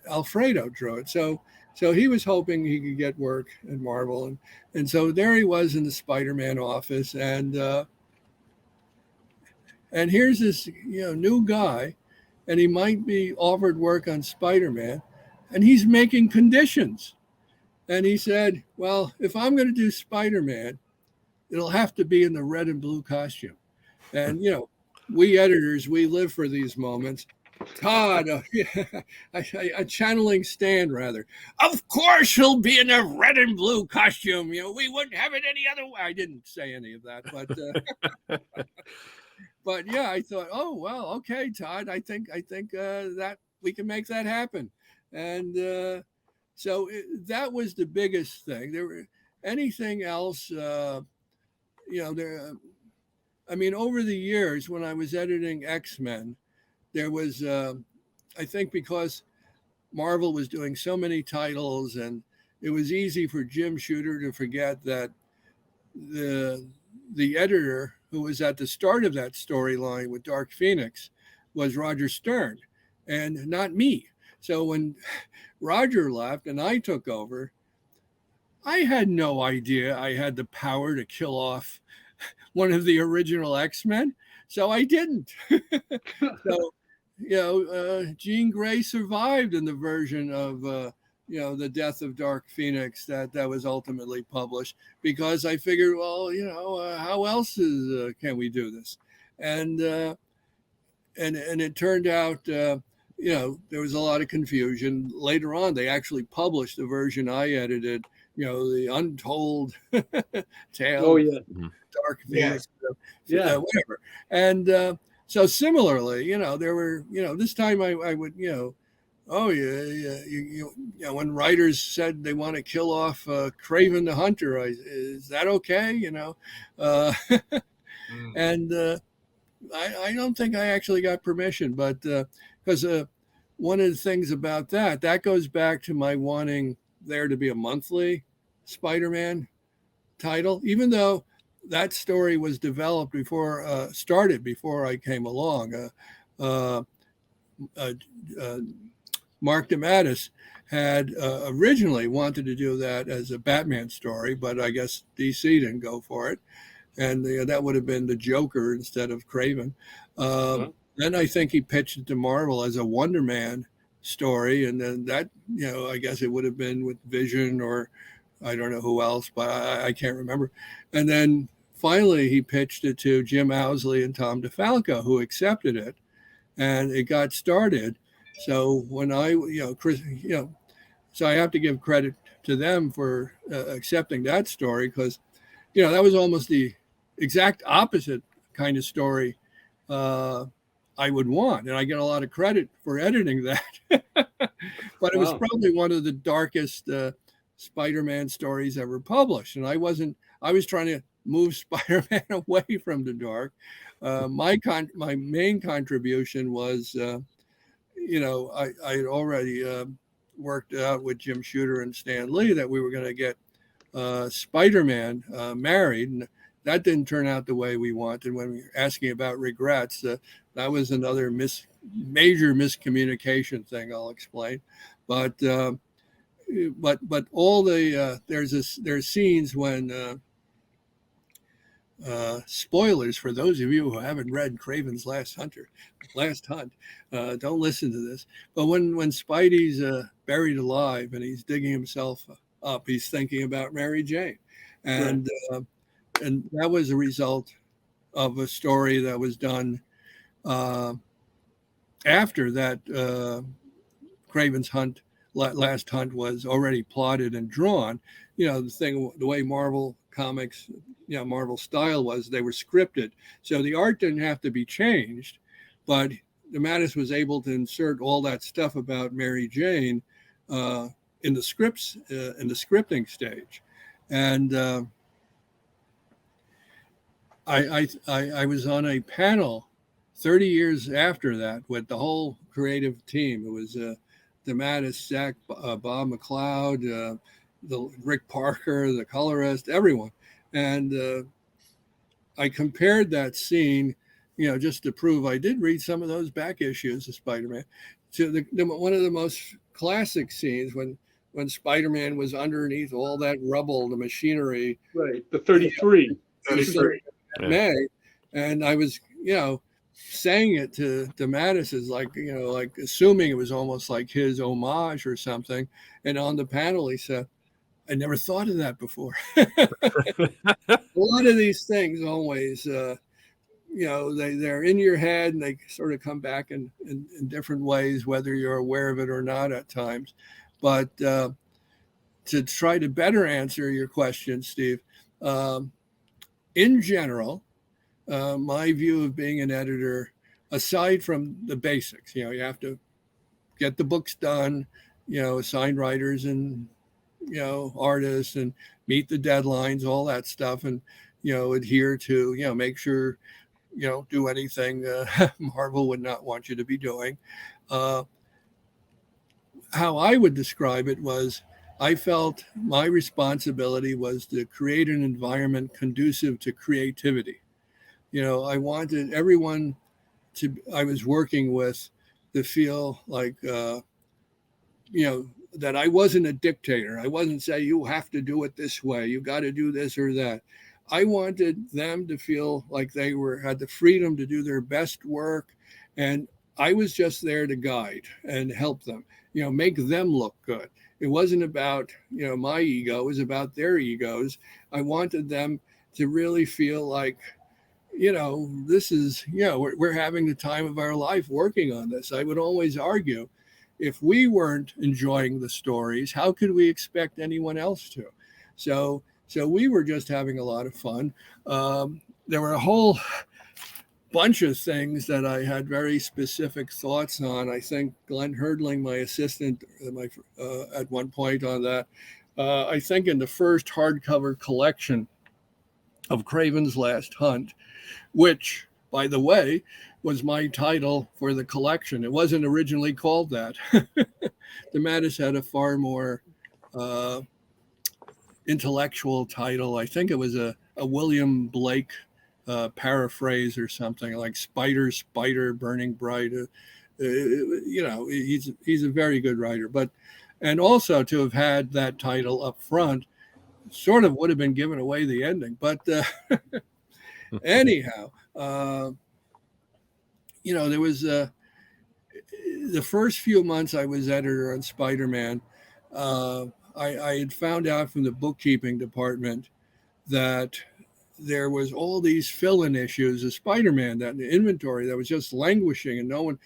Alfredo drew it. So he was hoping he could get work at Marvel, and so there he was in the Spider-Man office, and here's this new guy, and he might be offered work on Spider-Man, and he's making conditions. And he said, well, if I'm going to do Spider-Man, it'll have to be in the red and blue costume. And, we editors, we live for these moments. Todd, a channeling Stan, rather. Of course he'll be in a red and blue costume. We wouldn't have it any other way. I didn't say any of that, but but yeah, I thought, oh well, okay, Todd. I think that we can make that happen. And so that was the biggest thing. There were anything else, I mean, over the years when I was editing X-Men, there was, I think because Marvel was doing so many titles, and it was easy for Jim Shooter to forget that the editor who was at the start of that storyline with Dark Phoenix was Roger Stern and not me. So when Roger left and I took over, I had no idea I had the power to kill off one of the original X-Men. So I didn't. So, Jean Grey survived in the version of, the death of Dark Phoenix that was ultimately published, because I figured, well, how else can we do this? And it turned out, there was a lot of confusion. Later on, they actually published the version I edited, the untold tale. Oh, yeah. Dark Phoenix, Yeah. whatever. And so similarly, there were, this time I would, when writers said they want to kill off Kraven the Hunter, is that okay? And I don't think I actually got permission, but because one of the things about that goes back to my wanting there to be a monthly Spider-Man title, even though that story was developed started before I came along. Mark DeMatteis had originally wanted to do that as a Batman story, but I guess DC didn't go for it. And that would have been the Joker instead of Kraven. Then I think he pitched it to Marvel as a Wonder Man story. And then that, I guess it would have been with Vision or I don't know who else, but I can't remember. And then finally he pitched it to Jim Owsley and Tom DeFalco, who accepted it. And it got started. So when Chris, so I have to give credit to them for accepting that story, because, that was almost the exact opposite kind of story I would want. And I get a lot of credit for editing that. But it was probably one of the darkest Spider-Man stories ever published. And I was trying to move Spider-Man away from the dark. My main contribution was, I had already worked out with Jim Shooter and Stan Lee that we were going to get Spider-Man married, and that didn't turn out the way we wanted. When we were asking about regrets, that was another major miscommunication thing. I'll explain, but all the there's scenes when. Spoilers for those of you who haven't read Kraven's Last Hunt, don't listen to this. But when Spidey's buried alive and he's digging himself up, he's thinking about Mary Jane, and that was a result of a story that was done after that Kraven's Last Hunt was already plotted and drawn. The way Marvel comics, Marvel style was, they were scripted. So the art didn't have to be changed, but DeMatteis was able to insert all that stuff about Mary Jane in the scripts, in the scripting stage. And I was on a panel 30 years after that with the whole creative team. It was DeMatteis, Zach, Bob McLeod, the Rick Parker, the colorist, everyone. And I compared that scene, just to prove I did read some of those back issues of Spider-Man, to one of the most classic scenes when Spider-Man was underneath all that rubble, the machinery. Right, the 33. May. And I was, saying it to Mattis is like, like assuming it was almost like his homage or something. And on the panel, he said, I never thought of that before. A lot of these things always, they're in your head and they sort of come back in different ways, whether you're aware of it or not at times. But to try to better answer your question, Steve, in general, my view of being an editor, aside from the basics, you have to get the books done, assign writers and, artists and meet the deadlines, all that stuff, and, adhere to, make sure, do anything Marvel would not want you to be doing. How I would describe it was I felt my responsibility was to create an environment conducive to creativity. I wanted everyone I was working with to feel like, that I wasn't a dictator. I wasn't saying you have to do it this way. You got to do this or that. I wanted them to feel like they had the freedom to do their best work. And I was just there to guide and help them, make them look good. It wasn't about, my ego. It was about their egos. I wanted them to really feel like, this is, we're having the time of our life working on this. I would always argue, if we weren't enjoying the stories, how could we expect anyone else to? So we were just having a lot of fun. There were a whole bunch of things that I had very specific thoughts on. I think Glenn Herdling, my assistant, at one point on that, I think in the first hardcover collection of Craven's Last Hunt, which, by the way, was my title for the collection. It wasn't originally called that. DeMatteis had a far more intellectual title. I think it was a William Blake paraphrase or something like Spider, Burning Bright. He's a very good writer. And also to have had that title up front sort of would have been giving away the ending. But anyhow, there was the first few months I was editor on Spider-Man. I had found out from the bookkeeping department that there was all these fill-in issues of Spider-Man, that the inventory that was just languishing and no one,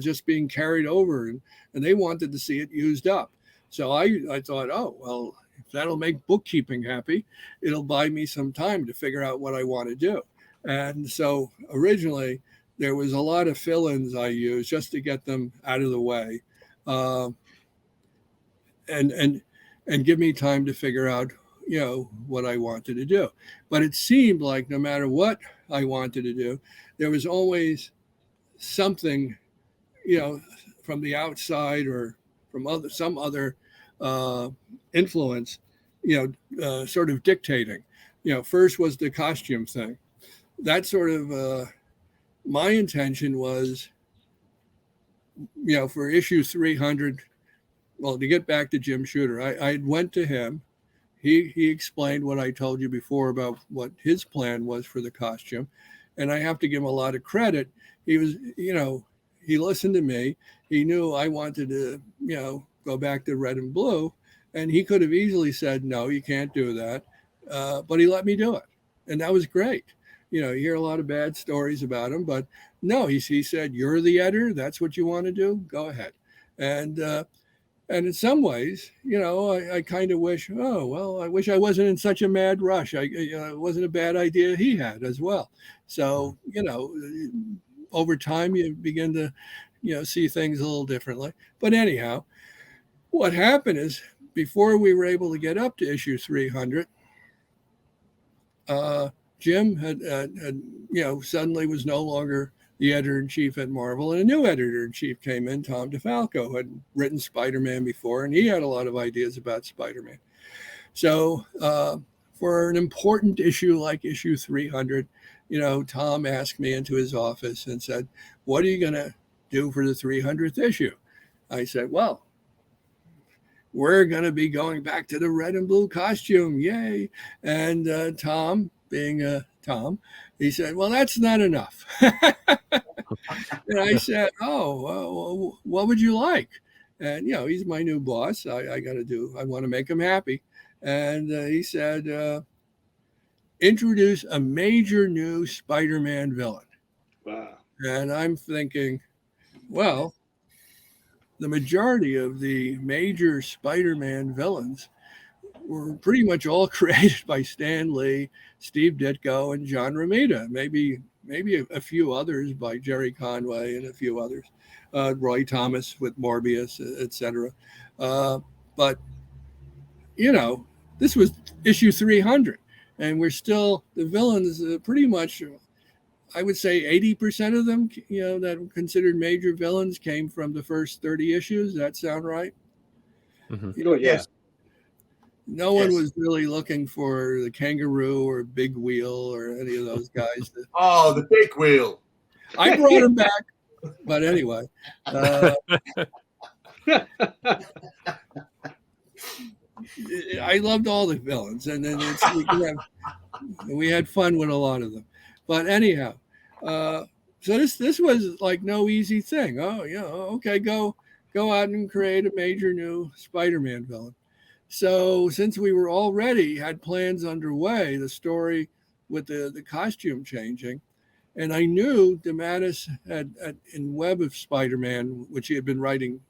just being carried over, and they wanted to see it used up. So I thought, oh, well, if that'll make bookkeeping happy, it'll buy me some time to figure out what I want to do. And so originally there was a lot of fill-ins I used just to get them out of the way, and give me time to figure out, what I wanted to do. But it seemed like no matter what I wanted to do, there was always something, from the outside or from some other influence, sort of dictating. First was the costume thing. That sort of my intention was, for issue 300. Well, to get back to Jim Shooter, I went to him. He explained what I told you before about what his plan was for the costume. And I have to give him a lot of credit. He was, he listened to me. He knew I wanted to, go back to red and blue. And he could have easily said, no, you can't do that. But he let me do it. And that was great. You hear a lot of bad stories about him, but no, he said, you're the editor. That's what you want to do. Go ahead. And in some ways, I kind of wish, I wish I wasn't in such a mad rush. It wasn't a bad idea he had as well. So, over time you begin to, see things a little differently. But anyhow, what happened is before we were able to get up to issue 300, Jim had suddenly was no longer the editor-in-chief at Marvel, and a new editor-in-chief came in, Tom DeFalco, who had written Spider-Man before, and he had a lot of ideas about Spider-Man. So for an important issue like issue 300, Tom asked me into his office and said, what are you going to do for the 300th issue? I said, well, we're going to be going back to the red and blue costume. Yay. And Tom, being a Tom. He said, well, that's not enough. And I said, oh, well, what would you like? And, he's my new boss. I want to make him happy. And he said, introduce a major new Spider-Man villain. Wow. And I'm thinking, well, the majority of the major Spider-Man villains were pretty much all created by Stan Lee, Steve Ditko, and John Romita. Maybe a few others by Jerry Conway and a few others, Roy Thomas with Morbius, etc. But this was issue 300, and we're still the villains. Pretty much, I would say 80% of them, that were considered major villains, came from the first 30 issues. Does that sound right? Mm-hmm. Oh, yeah. Yes. No one was really looking for the Kangaroo or Big Wheel or any of those guys. Oh, the big wheel. I brought him back, but anyway. I loved all the villains, and then we had fun with a lot of them. But anyhow, so this was like no easy thing. Oh, okay, go out and create a major new Spider-Man villain. So since we were already had plans underway, the story with the costume changing, and I knew DeMatteis had in Web of Spider-Man, which he had been writing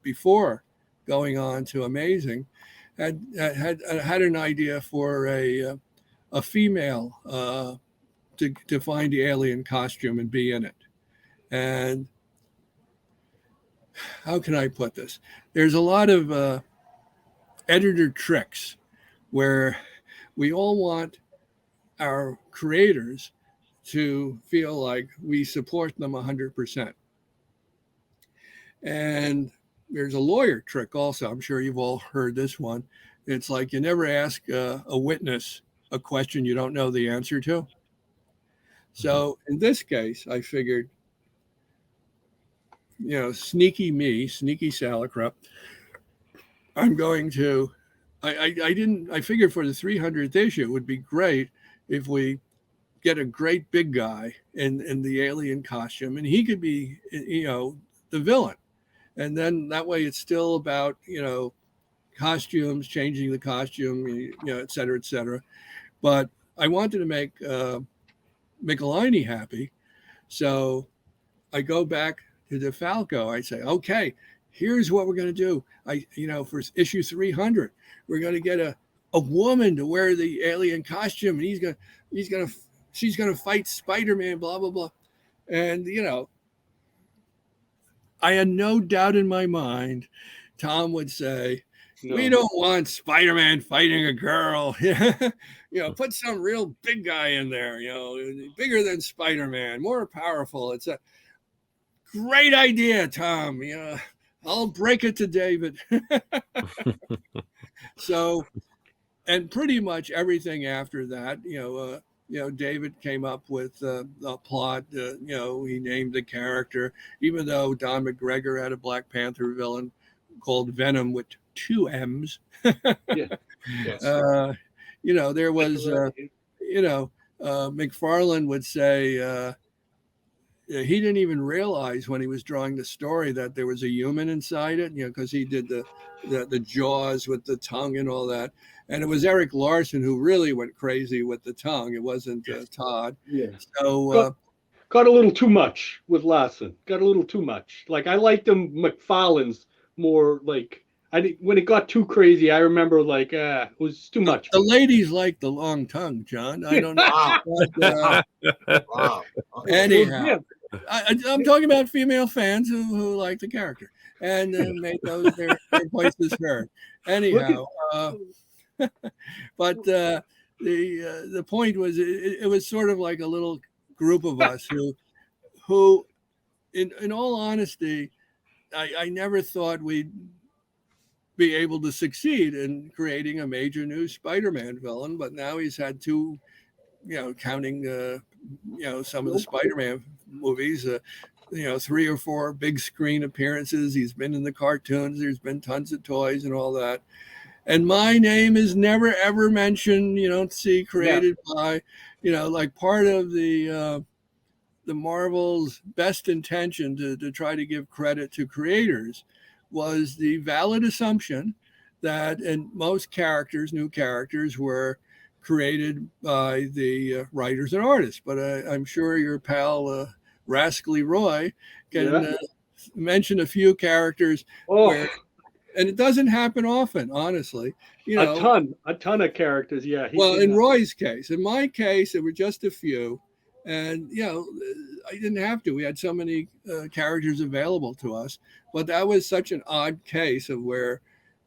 before going on to Amazing, had an idea for a female to find the alien costume and be in it. And how can I put this? There's a lot of editor tricks where we all want our creators to feel like we support them 100%. And there's a lawyer trick also. I'm sure you've all heard this one. It's like you never ask a witness a question you don't know the answer to. So in this case, I figured, sneaky Salicrup, I'm going to, I figured for the 300th issue, it would be great if we get a great big guy in the alien costume, and he could be, the villain. And then that way it's still about, costumes, changing the costume, et cetera, et cetera. But I wanted to make Michelini happy. So I go back to DeFalco. I say, okay, here's what we're going to do. For issue 300, we're going to get a woman to wear the alien costume, and she's going to fight Spider-Man, blah, blah, blah. And, I had no doubt in my mind, Tom would say, no. We don't want Spider-Man fighting a girl. Put some real big guy in there, bigger than Spider-Man, more powerful. It's a great idea, Tom. I'll break it to David. So, and pretty much everything after that, David came up with the plot. He named the character, even though Don McGregor had a Black Panther villain called Venom with 2 M's. Yeah. Yes. There was, McFarlane would say he didn't even realize when he was drawing the story that there was a human inside it, because he did the jaws with the tongue and all that. And it was Eric Larson who really went crazy with the tongue. It wasn't Todd. Yeah. So got a little too much with Larson. Got a little too much. Like I liked them McFarlane's more like when it got too crazy. I remember it was too much. The ladies like the long tongue, John. I don't know. Wow. Anyhow, Yeah. I'm talking about female fans who like the character and make those their voices heard. Anyhow, but the point was it was sort of like a little group of us who in all honesty, I never thought we'd be able to succeed in creating a major new Spider-Man villain, but now he's had 2, counting some of the Spider-Man movies, 3 or 4 big screen appearances. He's been in the cartoons. There's been tons of toys and all that. and my name is never ever mentioned. You don't see created by, like part of the Marvel's best intention to try to give credit to creators was the valid assumption that and most characters, new characters, were created by the writers and artists. But I'm sure your pal Rascally Roy can mention a few characters where, and it doesn't happen often, honestly. A ton of characters. Yeah. In Roy's case, in my case, there were just a few, and I didn't have to. We had so many characters available to us, but that was such an odd case of where,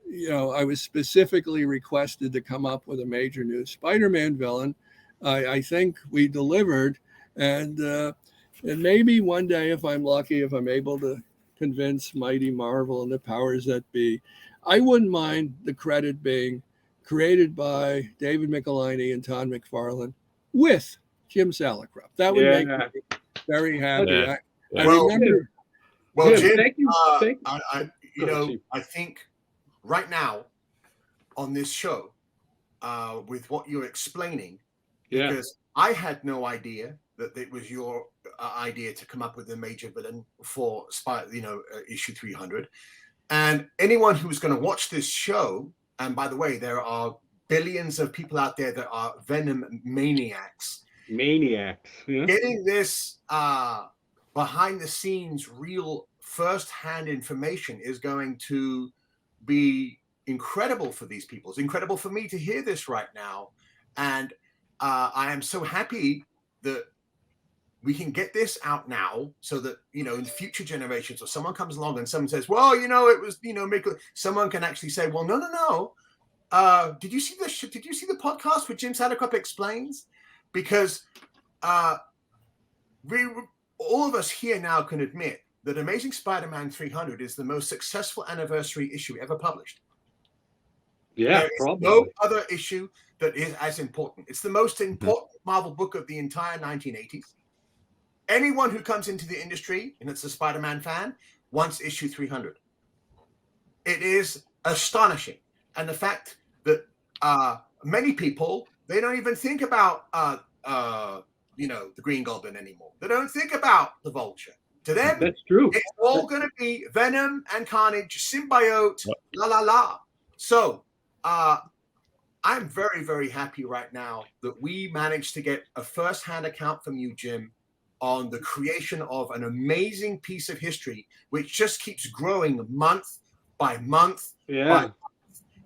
I was specifically requested to come up with a major new Spider-Man villain. I think we delivered, and maybe one day, if I'm lucky, if I'm able to convince Mighty Marvel and the powers that be, I wouldn't mind the credit being created by David Michelinie and Todd McFarlane with Jim Salicrup. That would make me very happy. Yeah. I remember. Well, Jim, thank you. I think right now on this show, with what you're explaining, because I had no idea that it was your idea to come up with a major villain for issue 300, and anyone who's going to watch this show, and by the way, there are billions of people out there that are Venom maniacs. Getting this behind the scenes, real first-hand information is going to be incredible for these people. It's incredible for me to hear this right now, and I am so happy that we can get this out now, so that in future generations, or someone comes along and someone says, "Well, it was someone can actually say, "Well, no. Did you see the podcast where Jim Salicrup explains?" Because all of us here now can admit that Amazing Spider-Man 300 is the most successful anniversary issue ever published. Yeah, there is probably. no other issue that is as important. It's the most important Marvel book of the entire 1980s. Anyone who comes into the industry, and it's a Spider-Man fan, wants issue 300. It is astonishing. And the fact that many people, they don't even think about the Green Goblin anymore. They don't think about the Vulture. To them, that's true. It's all going to be Venom and Carnage, symbiote, la la la. So I'm very, very happy right now that we managed to get a first-hand account from you, Jim, on the creation of an amazing piece of history, which just keeps growing month by month. Yeah.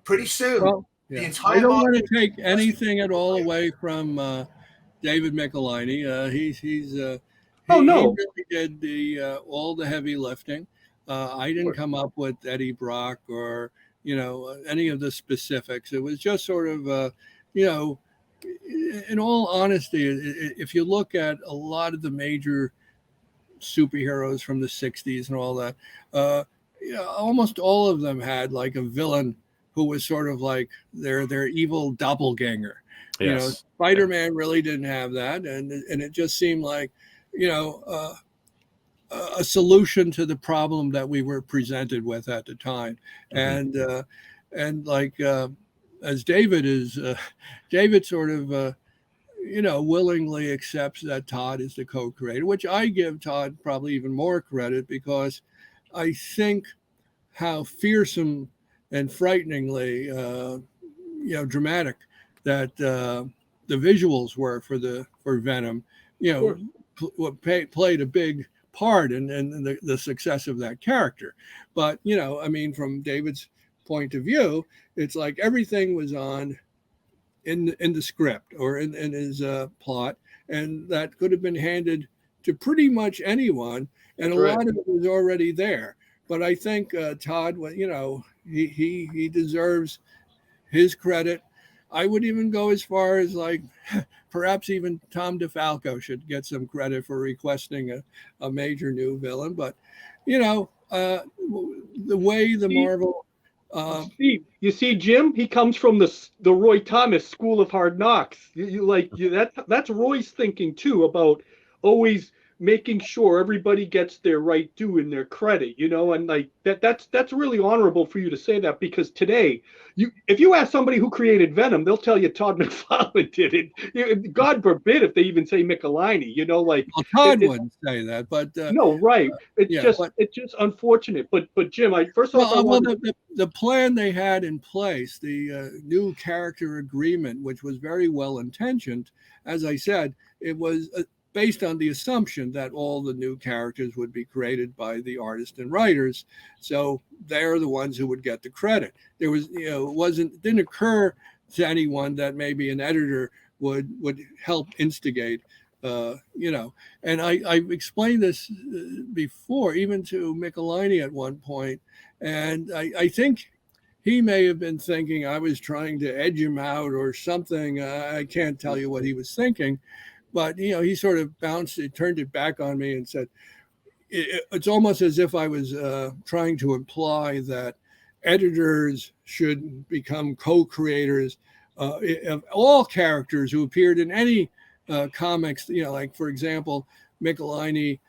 Pretty soon, the entire I don't want to take anything at all away from David Michelinie. He really did all the heavy lifting. I didn't come up with Eddie Brock or any of the specifics. It was just sort of in all honesty, if you look at a lot of the major superheroes from the 60s and all that, almost all of them had like a villain who was sort of like their evil doppelganger. Yes. Spider-Man really didn't have that, and it just seemed like a solution to the problem that we were presented with at the time. Mm-hmm. And like as David is, David sort of willingly accepts that Todd is the co-creator, which I give Todd probably even more credit, because I think how fearsome and frighteningly dramatic that the visuals were for Venom, played a big part in the success of that character. But from David's point of view, it's like everything was on in the script or in his plot, and that could have been handed to pretty much anyone, and a lot of it was already there. But I think Todd, he deserves his credit. I would even go as far as like perhaps even Tom DeFalco should get some credit for requesting a major new villain. But the way the Marvel Steve, you see, Jim, he comes from the Roy Thomas School of Hard Knocks. That's Roy's thinking too, about always making sure everybody gets their right due and their credit, and like that's really honorable for you to say that, because today, if you ask somebody who created Venom, they'll tell you Todd McFarlane did it. God forbid if they even say Michelini, like Well, Todd wouldn't say that, but no, right. It's but just unfortunate. But Jim, first off, the plan they had in place, the new character agreement, which was very well intentioned, as I said, it was based on the assumption that all the new characters would be created by the artists and writers, so they're the ones who would get the credit. There was, it didn't occur to anyone that maybe an editor would help instigate. And I've explained this before, even to Michelini at one point, and I think he may have been thinking I was trying to edge him out or something. I can't tell you what he was thinking, but he sort of turned it back on me and said, it's almost as if I was trying to imply that editors should become co-creators of all characters who appeared in any comics. Like, for example, Michelini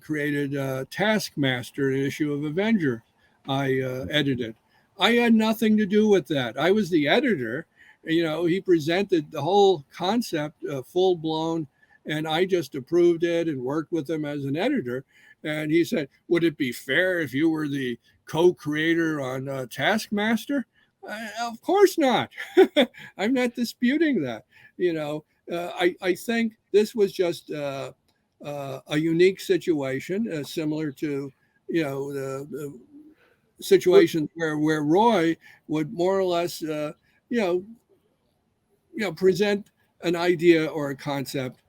created Taskmaster, an issue of Avenger I edited. I had nothing to do with that. I was the editor. He presented the whole concept full blown, and I just approved it and worked with him as an editor. And he said, would it be fair if you were the co-creator on Taskmaster? Of course not. I'm not disputing that. I think this was just a unique situation, similar to, the situations where Roy would more or less, present an idea or a concept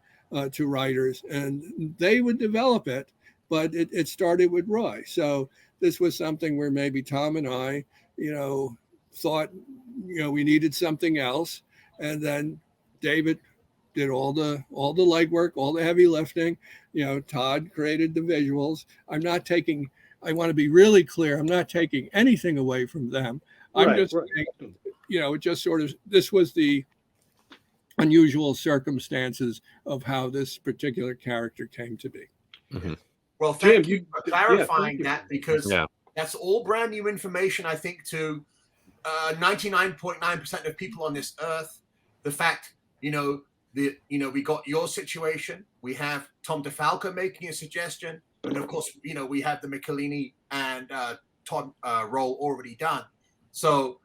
to writers, and they would develop it. But it started with Roy. So this was something where maybe Tom and I, thought, we needed something else, and then David did all the legwork, all the heavy lifting. Todd created the visuals. I want to be really clear. I'm not taking anything away from them. I'm just saying, it just sort of, this was the unusual circumstances of how this particular character came to be. Mm-hmm. Well, thank you for clarifying that, because that's all brand new information, I think, to 99.9% of people on this earth. The fact, we got your situation. We have Tom DeFalco making a suggestion. And of course, we have the Michelini and Todd role already done. So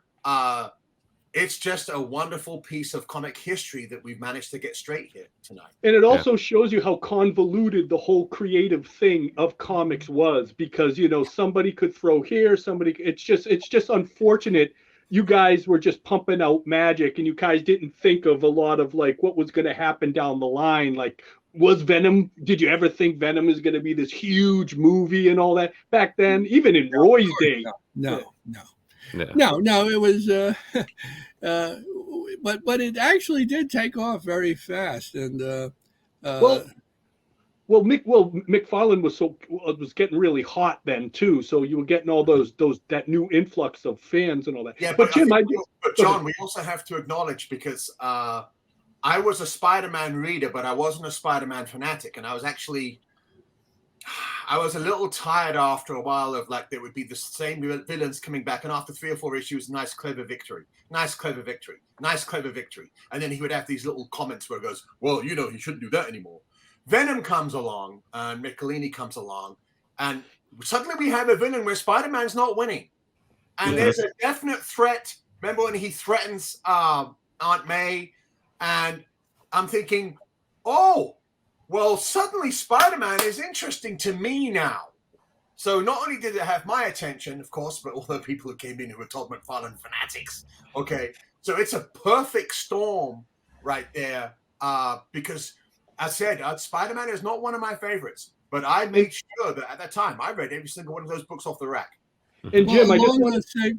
it's just a wonderful piece of comic history that we've managed to get straight here tonight. And it also shows you how convoluted the whole creative thing of comics was, because, somebody could throw here, it's just unfortunate. You guys were just pumping out magic, and you guys didn't think of a lot of like what was going to happen down the line. Like, did you ever think Venom is going to be this huge movie and all that back then, even in Roy's day? No, it was, but it actually did take off very fast. And McFarlane was getting really hot then too, so you were getting all that new influx of fans and all that. Yeah, but Jim, John, we also have to acknowledge, because I was a Spider-Man reader, but I wasn't a Spider-Man fanatic, and I was a little tired after a while of, like, there would be the same villains coming back, and after 3 or 4 issues, nice, clever victory, nice, clever victory, nice, clever victory. And then he would have these little comments where he goes, well, you shouldn't do that anymore. Venom comes along, and Michelini comes along, and suddenly we have a villain where Spider-Man's not winning. And there's a definite threat. Remember when he threatens Aunt May? And I'm thinking, oh, well, suddenly Spider-Man is interesting to me now. So not only did it have my attention, of course, but all the people who came in who were Todd McFarlane fanatics. Okay, so it's a perfect storm right there, because I said Spider-Man is not one of my favorites, but I made sure that at that time I read every single one of those books off the rack. And Jim, I just want to say,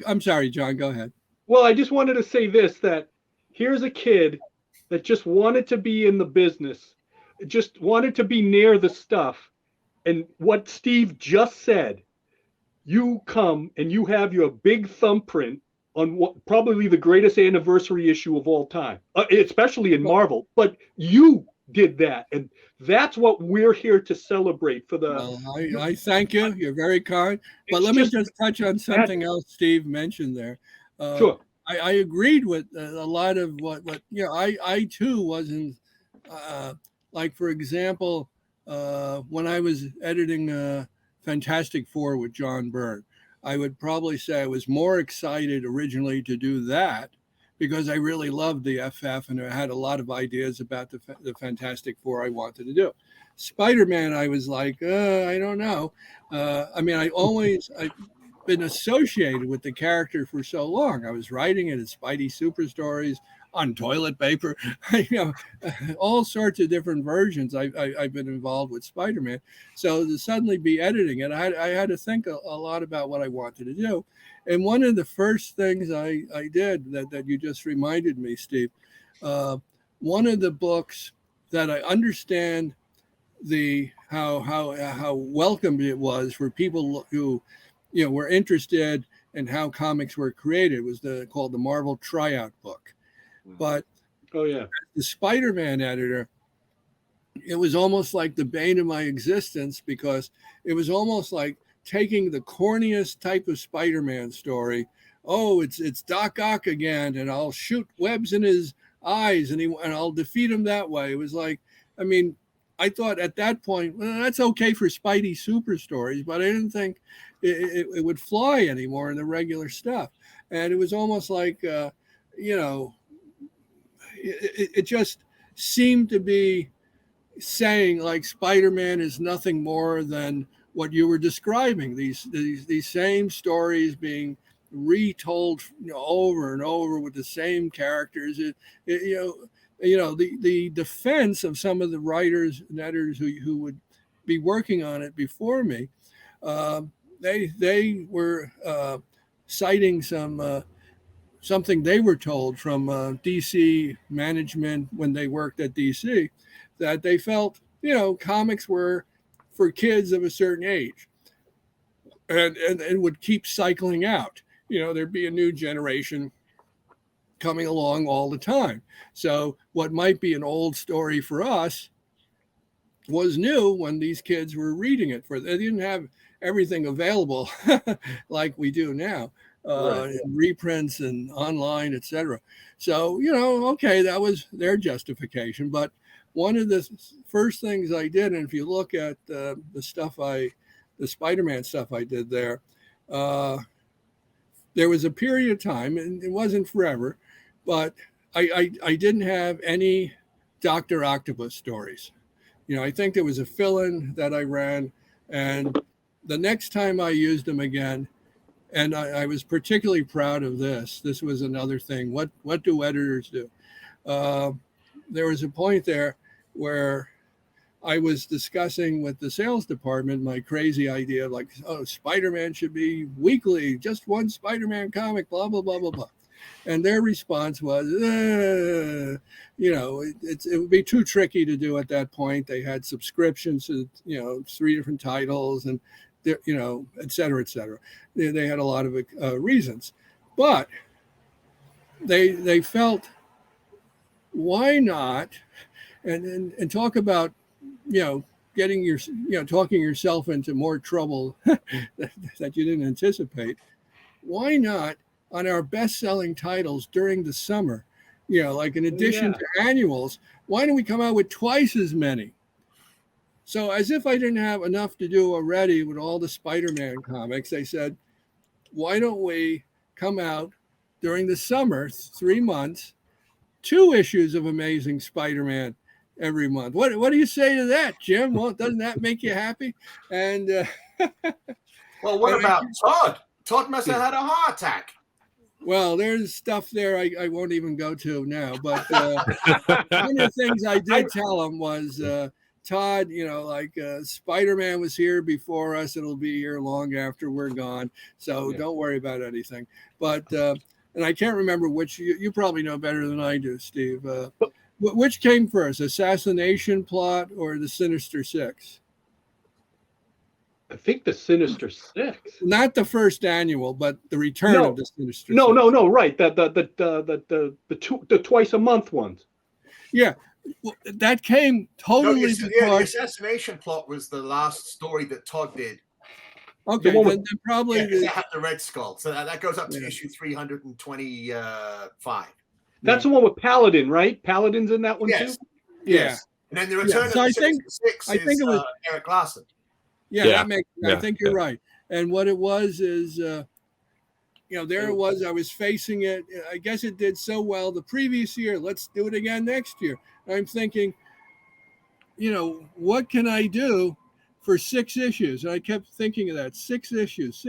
I'm sorry, John, go ahead. Well, I just wanted to say this, that here's a kid that just wanted to be in the business, just wanted to be near the stuff. And what Steve just said, you come and you have your big thumbprint on probably the greatest anniversary issue of all time, especially in Marvel. But you did that, and that's what we're here to celebrate for the. Well, I thank you. You're very kind. But It's let me just- just touch on something else Steve mentioned there. Sure. I agreed with a lot of what I too wasn't like, for example, when I was editing Fantastic Four with John Byrne, I would probably say I was more excited originally to do that because I really loved the FF and I had a lot of ideas about the Fantastic Four I wanted to do. Spider-Man, I was like, I don't know. I mean, I've been associated with the character for so long. I was writing it in Spidey Super Stories, on toilet paper, all sorts of different versions. I've been involved with Spider-Man. So to suddenly be editing it, I had to think a lot about what I wanted to do. And one of the first things I did that you just reminded me, Steve, one of the books that I understand how welcome it was for people who were interested in how comics were created was called the Marvel Tryout book. But the Spider-Man editor, it was almost like the bane of my existence because it was almost like taking the corniest type of Spider-Man story. Oh, it's Doc Ock again, and I'll shoot webs in his eyes, and I'll defeat him that way. It was like, I mean, I thought at that point, well, that's okay for Spidey Super Stories, but I didn't think it would fly anymore in the regular stuff. And it was almost like, it just seemed to be saying like Spider-Man is nothing more than what you were describing. These same stories being retold over and over with the same characters. The defense of some of the writers and editors who would be working on it before me, they were citing something they were told from DC management when they worked at DC, that they felt, comics were for kids of a certain age and would keep cycling out. There'd be a new generation coming along all the time. So what might be an old story for us was new when these kids were reading it. They didn't have everything available like we do now. Reprints and online, etc. So, okay, that was their justification. But one of the first things I did, and if you look at the Spider-Man stuff I did there was a period of time, and it wasn't forever, but I didn't have any Dr. Octopus stories. I think there was a fill-in that I ran, and the next time I used them again, and I was particularly proud of this. This was another thing. What do editors do? There was a point there where I was discussing with the sales department my crazy idea of like, Spider-Man should be weekly, just one Spider-Man comic, blah, blah, blah, blah, blah. And their response was, it would be too tricky to do at that point. They had subscriptions to, 3 different titles and, et cetera, et cetera. They had a lot of reasons, but they felt, why not? And talk about, getting talking yourself into more trouble that you didn't anticipate. Why not on our best-selling titles during the summer, like in addition to annuals, why don't we come out with twice as many? So as if I didn't have enough to do already with all the Spider-Man comics, they said, why don't we come out during the summer, 3 months, 2 issues of Amazing Spider-Man every month? What do you say to that, Jim? Well, doesn't that make you happy? And well, what about Todd? Todd must have had a heart attack. Well, there's stuff there I won't even go to now. But one of the things I did tell him was, Todd, Spider-Man was here before us. It'll be here long after we're gone. So don't worry about anything. But, and I can't remember which, you probably know better than I do, Steve. Which came first, Assassination Plot or the Sinister Six? I think the Sinister Six. Not the first annual, but the return of the Sinister Six. No, right. The twice a month ones. Yeah, Well, that came totally the because assassination plot was the last story that Todd did. okay, The one then, with- then probably Yeah, because they had the Red Skull. So that goes up to Yeah. issue 325. That's the one with Paladin, right? Paladin's in that one Yes. too. Yes. And then the return So of I the think- 666 I think is it was- Eric Larson. Yeah, Yeah, that makes. I yeah, think you're yeah. right. And what it was is, there it was. I was facing it. I guess it did so well the previous year. Let's do it again next year. I'm thinking, what can I do for 6 issues? And I kept thinking of that 6 issues,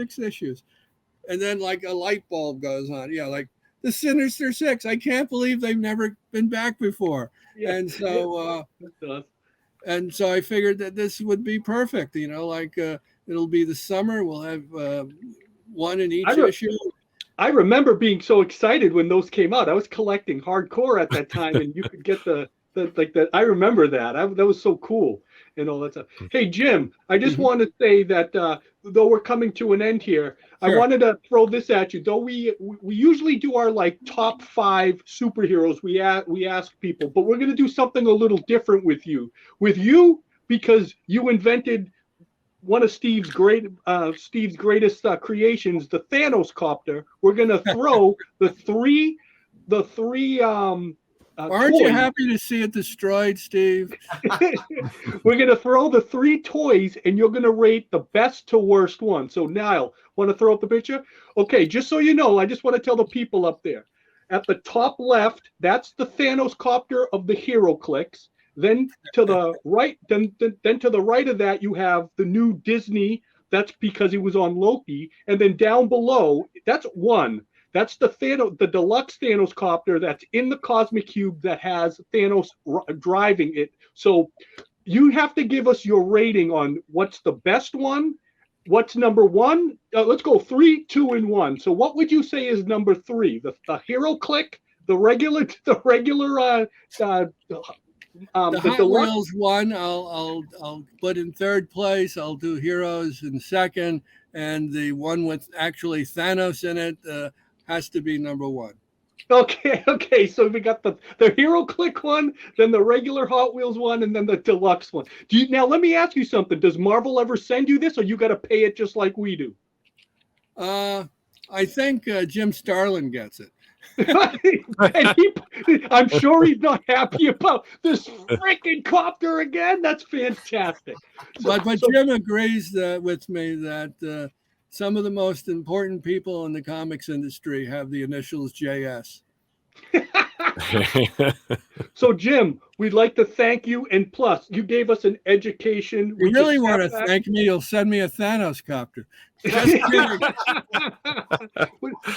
and then like a light bulb goes on. Yeah, like the Sinister Six. I can't believe they've never been back before. Yeah. And so. It does. And so I figured that this would be perfect, it'll be the summer. We'll have one in each issue. I remember being so excited when those came out. I was collecting hardcore at that time, and you could get the I remember that. That was so cool and all that stuff. Hey, Jim, I just want to say that though we're coming to an end here, I Sure. wanted to throw this at you. Though we usually do our like top 5 superheroes, we ask people, but we're going to do something a little different with you. With you, because you invented one of Steve's greatest creations, the Thanos Copter. We're going to throw the three Aren't toys. you happy to see it destroyed, Steve? We're going to throw the 3 toys, and you're going to rate the best to worst one. So, Niall, want to throw up the picture? Okay, just so you know, I just want to tell the people up there. At the top left, that's the Thanos Copter of the HeroClix. Then to the right, then to the right of that, you have the new Disney. That's because he was on Loki. And then down below, that's one. That's the deluxe Thanos Copter that's in the Cosmic Cube that has Thanos driving it. So you have to give us your rating on what's the best one, what's number 1. Let's go 3, 2, and 1. So what would you say is number 3? The HeroClix, the regular The Hot deluxe? Wheels one, I'll put in 3rd place. I'll do Heroes in 2nd, and the one with actually Thanos in it has to be number 1. Okay. So we got the HeroClix one, then the regular Hot Wheels one, and then the deluxe one. Now let me ask you something. Does Marvel ever send you this, or you got to pay it just like we do? I think Jim Starlin gets it. And I'm sure he's not happy about this freaking copter again. That's fantastic. But Jim agrees with me that some of the most important people in the comics industry have the initials JS. So, Jim, we'd like to thank you. And plus, you gave us an education. You really want to thank me? You'll send me a Thanos copter. Just kidding.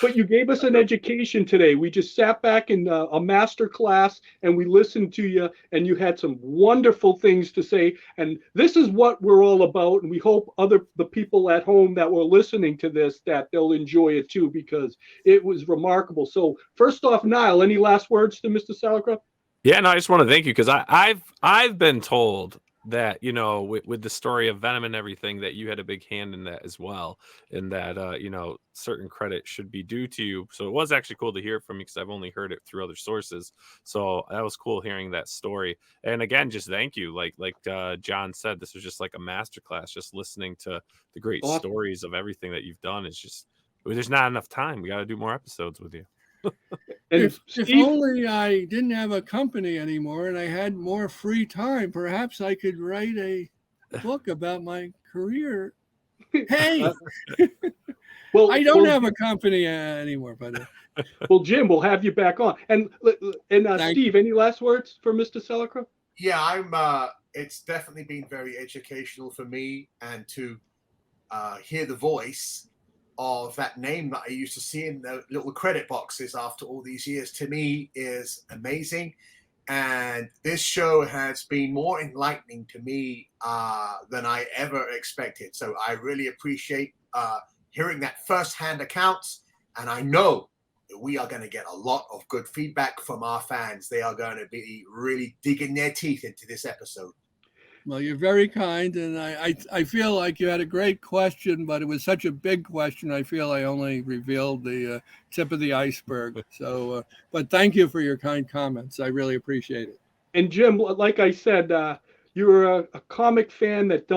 But you gave us an education today. We just sat back in a master class and we listened to you, and you had some wonderful things to say. And this is what we're all about. And we hope the people at home that were listening to this, that they'll enjoy it too, because it was remarkable. So first off, Niall, any last words to Mr. Salicrup? Yeah, no, I just want to thank you, because I've been told that, with the story of Venom and everything, that you had a big hand in that as well, and that certain credit should be due to you. So it was actually cool to hear from you, because I've only heard it through other sources. So that was cool hearing that story. And again, just thank you. Like John said, this was just like a masterclass. Just listening to the great stories of everything that you've done is just, there's not enough time. We got to do more episodes with you. And if only I didn't have a company anymore and I had more free time, perhaps I could write a book about my career. Hey, well, I don't have a company anymore, but well, Jim, we'll have you back on. And Steve, any last words for Mr. Salicrup? Yeah, it's definitely been very educational for me, and to hear the voice of that name that I used to see in the little credit boxes after all these years, to me is amazing. And this show has been more enlightening to me than I ever expected. So I really appreciate hearing that firsthand accounts. And I know that we are going to get a lot of good feedback from our fans. They are going to be really digging their teeth into this episode. Well, you're very kind, and I feel like you had a great question, but it was such a big question. I feel I only revealed the tip of the iceberg. So, but thank you for your kind comments. I really appreciate it. And Jim, like I said, you're a comic fan that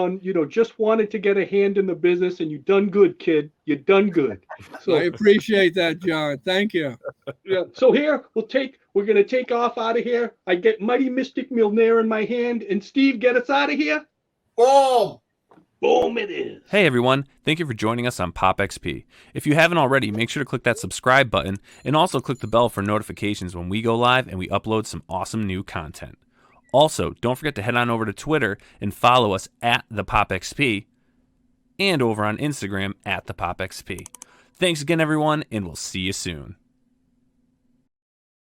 just wanted to get a hand in the business, and you done good, kid. You done good. So I appreciate that, John. Thank you. yeah. So here we're gonna take off out of here. I get Mighty Mystic Milner in my hand, and Steve, get us out of here. Boom! Boom! It is. Hey everyone, thank you for joining us on Pop XP. If you haven't already, make sure to click that subscribe button and also click the bell for notifications when we go live and we upload some awesome new content. Also, don't forget to head on over to Twitter and follow us at the Pop XP and over on Instagram at the Pop XP. Thanks again everyone, and we'll see you soon.